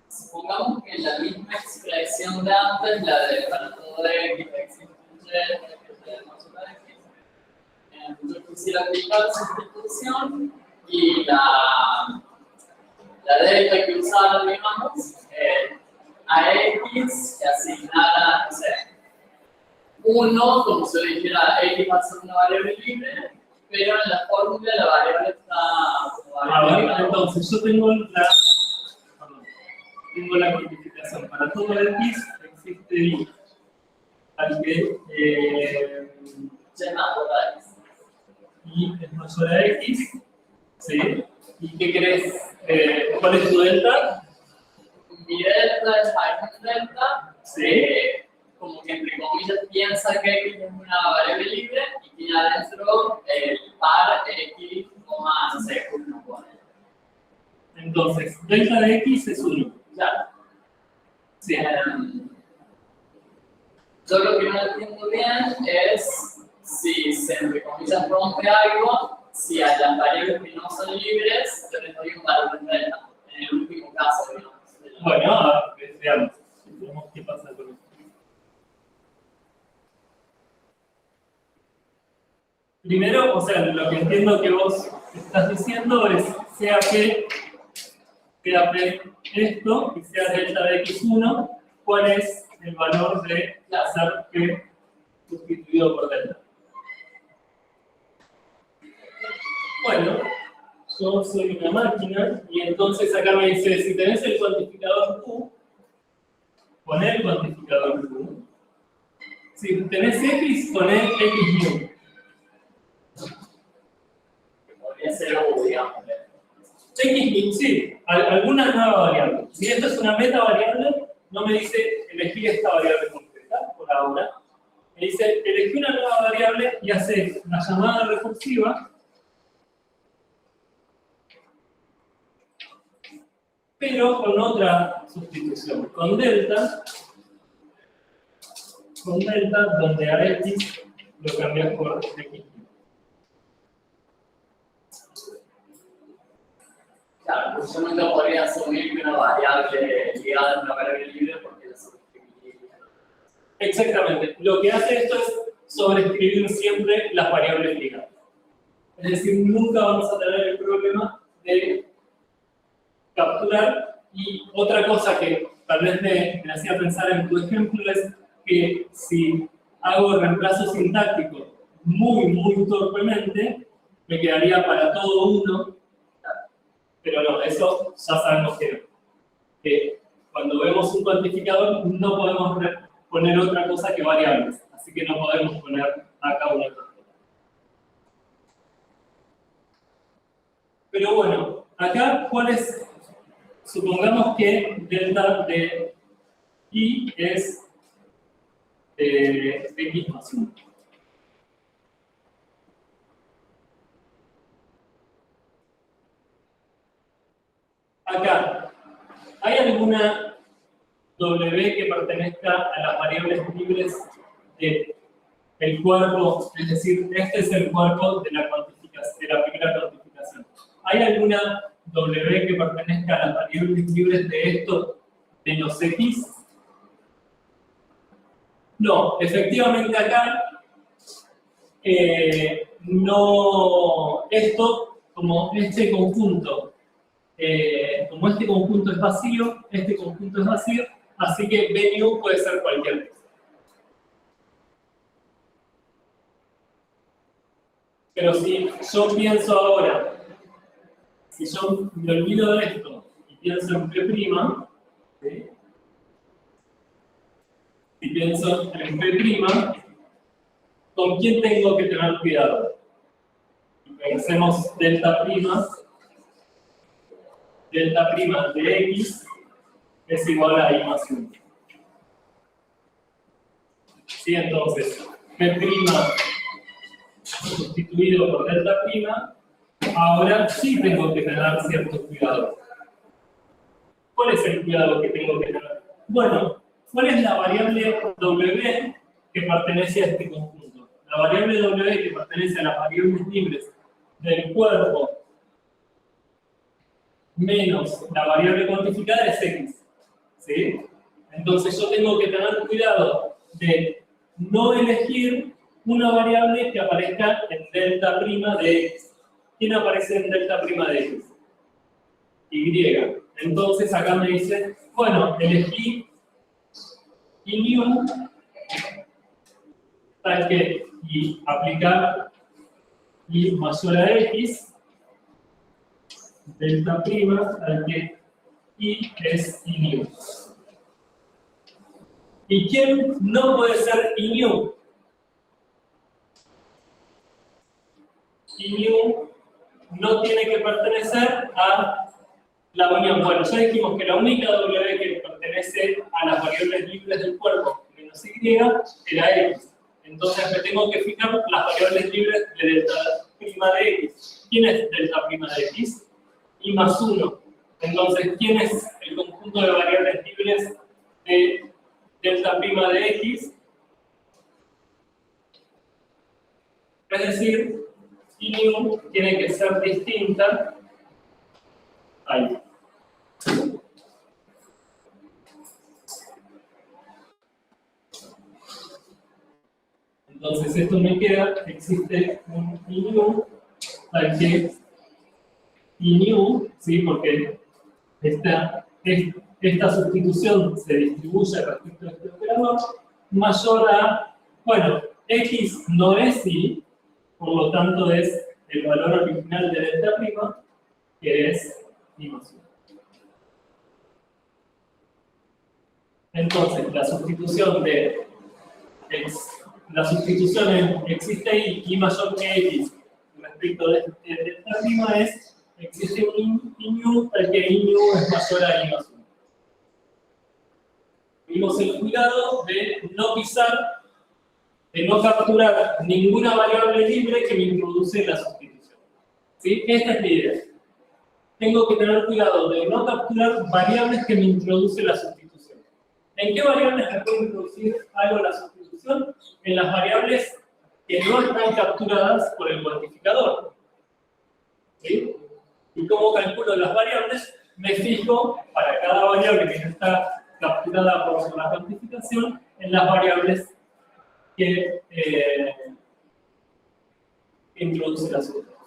Supongamos que en la misma expresión de antes, la de para todo x, x incluye x de más una x, yo quisiera aplicar sustitución y la delta que usar, digamos, a x y asignara, no sé, 1, como si yo dijera x va a ser una variable libre, pero en la fórmula la variable está como variable libre. Entonces yo tengo la cuantificación. Para todo x existe y al que y es mayor a x, ¿sí? ¿Y qué querés? ¿Cuál es tu delta? Mi delta es Python delta, ¿Sí? como que entre comillas piensa que x es una variable libre y tiene adentro el par x, no sé, 1. Entonces, delta de x es 1. Claro. Sí. Yo lo que no entiendo bien es si se entre comillas rompe algo, si a las variables que no son libres, yo les doy un valor de delta. En el último caso, digamos. Bueno, veamos qué pasa con esto. Primero, o sea, lo que entiendo que vos estás diciendo es, sea P esto y sea delta de x1, ¿cuál es el valor de hacer P sustituido por delta? Bueno, yo soy una máquina y entonces acá me dice, si tenés el cuantificador Q, poné el cuantificador Q. Si tenés X, poné X-nu. Podría ser U, digamos. X-nu, sí, alguna nueva variable. Si esto es una meta variable, no me dice elegir esta variable concreta, por ahora. Me dice elegí una nueva variable y hace una llamada recursiva, pero con otra sustitución, con delta, donde a x lo cambias por x. Claro, pues yo nunca podría asumir que una variable ligada a una variable libre porque la sobreescribiría. Exactamente. Lo que hace esto es sobreescribir siempre las variables ligadas. Es decir, nunca vamos a tener el problema de capturar. Y otra cosa que tal vez me hacía pensar en tu ejemplo es que si hago reemplazo sintáctico muy torpemente, me quedaría para todo 1 pero no, eso ya sabemos que no. Que cuando vemos un cuantificador no podemos poner otra cosa que variables, así que no podemos poner acá una cosa. Pero bueno, acá, ¿cuál es? Supongamos que delta de I es X más 1. Acá, ¿hay alguna W que pertenezca a las variables libres del cuerpo? Es decir, este es el cuerpo de la cuantificación, de la primera cuantificación. ¿Hay alguna W que pertenezca a las variables libres de esto, de los X? No, efectivamente acá no, esto, como este conjunto es vacío, así que BNU puede ser cualquier cosa. Pero si yo pienso ahora, si yo me olvido de esto y pienso en P', ¿sí? Si pienso en P', ¿con quién tengo que tener cuidado? Pensemos delta prima de X es igual a I más 1. ¿Sí? Entonces, P' sustituido por delta prima, ahora sí tengo que tener cierto cuidado. ¿Cuál es el cuidado que tengo que tener? Bueno, ¿cuál es la variable W que pertenece a este conjunto? La variable W que pertenece a las variables libres del cuerpo menos la variable cuantificada es X. ¿Sí? Entonces yo tengo que tener cuidado de no elegir una variable que aparezca en delta prima de X. ¿Quién aparece en delta prima de X? Y. Entonces acá me dice, bueno, elegí y new, tal que, y aplicar y mayor a X, delta prima, tal que y es y new. ¿Y quién no puede ser y new? Y new no tiene que pertenecer a la unión. Bueno, ya dijimos que la única W que pertenece a las variables libres del cuerpo menos Y era X. Entonces me tengo que fijar las variables libres de delta prima de X. ¿Quién es delta prima de X? Y más 1. Entonces, ¿quién es el conjunto de variables libres de delta prima de X? Es decir, y new tiene que ser distinta ahí. Entonces esto me queda, existe un y new, tal que y new, ¿sí? Porque esta sustitución se distribuye respecto a este operador, mayor a, bueno, X no es Y, por lo tanto es el valor original de delta prima, que es Y más 1. Entonces, la sustitución en existe Y mayor que X respecto de delta prima es existe un y new, tal que y new es mayor a Y más 1. Tuvimos el cuidado de no pisar, de no capturar ninguna variable libre que me introduce la sustitución. ¿Sí? Esta es la idea. Tengo que tener cuidado de no capturar variables que me introduce la sustitución. ¿En qué variables me puede introducir algo la sustitución? En las variables que no están capturadas por el cuantificador. ¿Sí? ¿Y cómo calculo las variables? Me fijo para cada variable que no está capturada por la cuantificación en las variables que introduce la sustitución.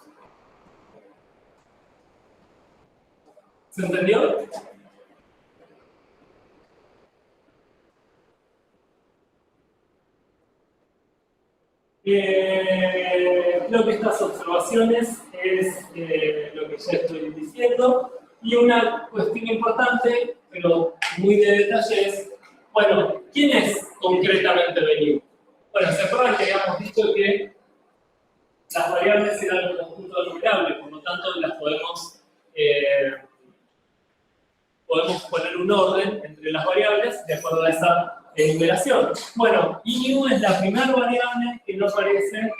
¿Se entendió? Creo que estas observaciones es lo que ya estoy diciendo. Y una cuestión importante, pero muy de detalle, es, bueno, ¿quién es concretamente Venue? Bueno, ¿se acuerdan que habíamos dicho que las variables eran un conjunto de numerables, por lo tanto las podemos poner un orden entre las variables de acuerdo a esa numeración? Bueno, IU es la primera variable que no aparece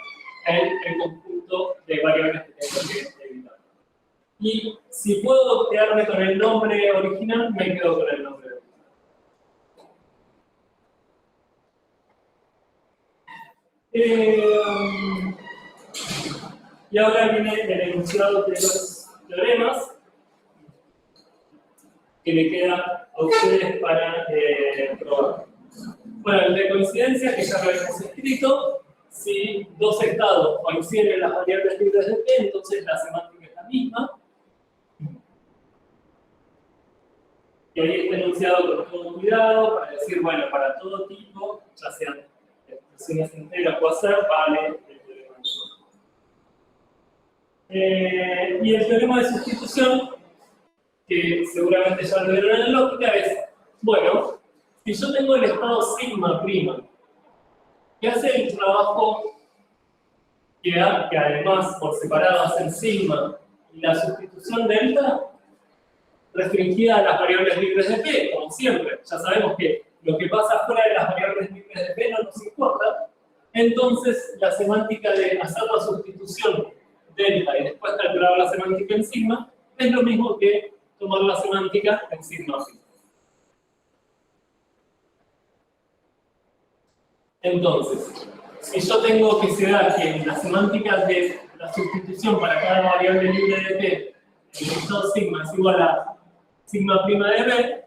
en el conjunto de variables que tengo que evitar. Y si puedo quedarme con el nombre original, me quedo con el nombre original. Y ahora viene el enunciado de los teoremas que le queda a ustedes para probar. Bueno, el de coincidencia, que ya lo hemos escrito, si dos estados coinciden en las variables libres de P, entonces la semántica es la misma. Y ahí está enunciado con todo cuidado para decir, bueno, para todo tipo, ya sean expresiones enteras o hacer, vale el teorema de y el teorema de sustitución, que seguramente ya lo vieron en la lógica, es, bueno, si yo tengo el estado sigma prima, que hace el trabajo que además por separado hace el sigma y la sustitución delta, restringida a las variables libres de P, como siempre. Ya sabemos que lo que pasa fuera de las variables libres de P no nos importa. Entonces, la semántica de hacer la sustitución delta y después calcular la semántica en sigma es lo mismo que tomar la semántica en sigma. Entonces, si yo tengo que se da que la semántica de la sustitución para cada variable libre de P, el estado sigma es igual a sigma prima de B,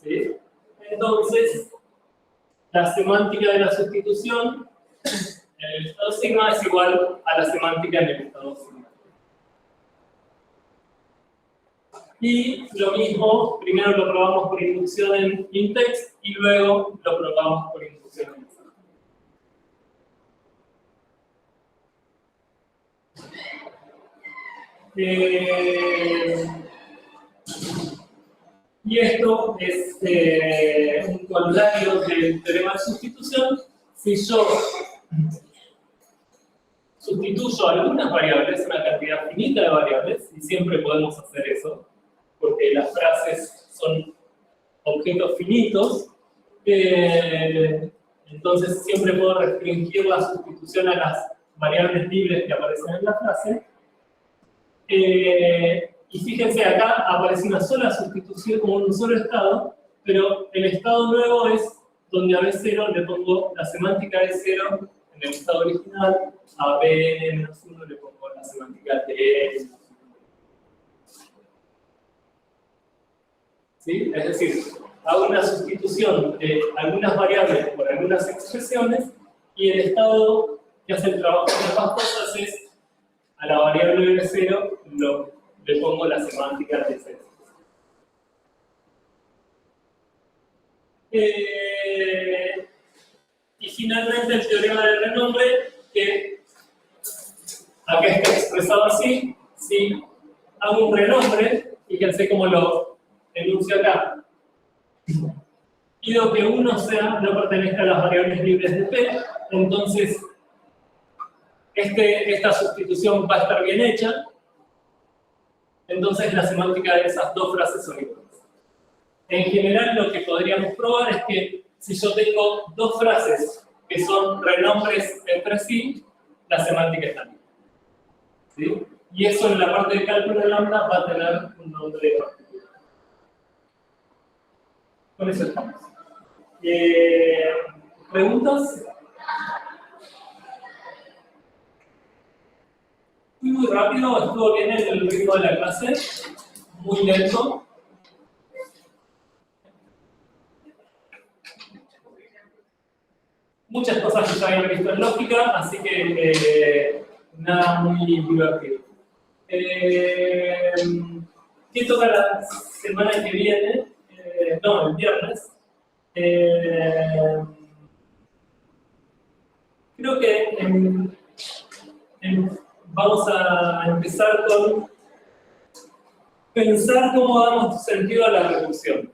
¿sí? Entonces, la semántica de la sustitución en el estado sigma es igual a la semántica en el estado sigma. Y lo mismo, primero lo probamos por inducción en intext y luego lo probamos por inducción en examen. Y esto es un corolario del teorema de sustitución. Si yo sustituyo algunas variables, una cantidad finita de variables, y siempre podemos hacer eso, porque las frases son objetos finitos, entonces siempre puedo restringir la sustitución a las variables libres que aparecen en la frase. Y fíjense, acá aparece una sola sustitución como un solo estado, pero el estado nuevo es donde a B0 le pongo la semántica de 0 en el estado original, a B-1 le pongo la semántica de E. ¿Sí? Es decir, hago una sustitución de algunas variables por algunas expresiones y el estado que hace el trabajo de ambas cosas es a la variable B0 le pongo la semántica de 0. Y finalmente el teorema del renombre, que acá está expresado así, si hago un renombre, fíjense cómo lo enuncio acá. Pido que uno no pertenezca a las variables libres de P, entonces esta sustitución va a estar bien hecha, entonces la semántica de esas dos frases son iguales. En general lo que podríamos probar es que si yo tengo dos frases que son renombres entre sí, la semántica está bien. ¿Sí? Y eso en la parte de cálculo de lambda va a tener un nombre particular. Con eso estamos. ¿Preguntas? Fui muy rápido, estuvo bien el ritmo de la clase, muy lento. Muchas cosas que ya habían visto en lógica, así que nada muy divertido. ¿Qué toca la semana que viene? No, el viernes. Creo que en vamos a empezar con pensar cómo damos sentido a la recursión.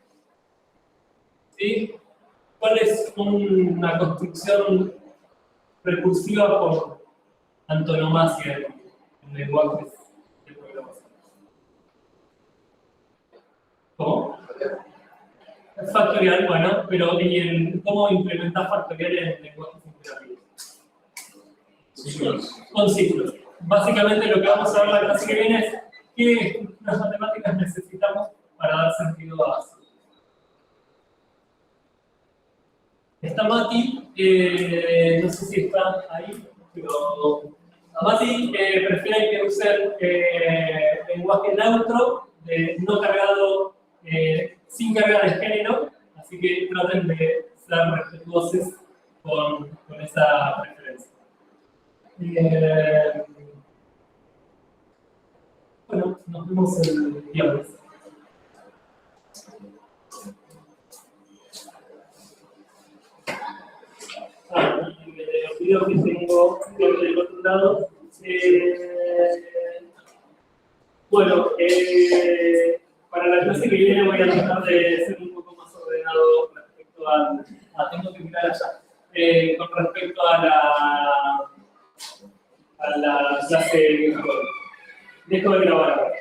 ¿Sí? ¿Cuál es una construcción recursiva por antonomasia en lenguajes de programación? ¿Cómo? Factorial, bueno, pero ¿y cómo implementar factorial en lenguajes imperativos? Ciclos. Con ciclos. Básicamente lo que vamos a ver la clase que viene es qué estructuras matemáticas necesitamos para dar sentido a eso. Está Mati, no sé si está ahí, pero Mati prefiere que usen lenguaje neutro, no cargado, sin carga de género, así que traten de ser respetuosos con esa preferencia. Bueno, nos vemos el viernes. Y me olvido que tengo del otro lado. Bueno, para la clase que viene voy a tratar de ser un poco más ordenado respecto al. Tengo que mirar allá. Con respecto a la clase virtual. Dejo de grabar ahora.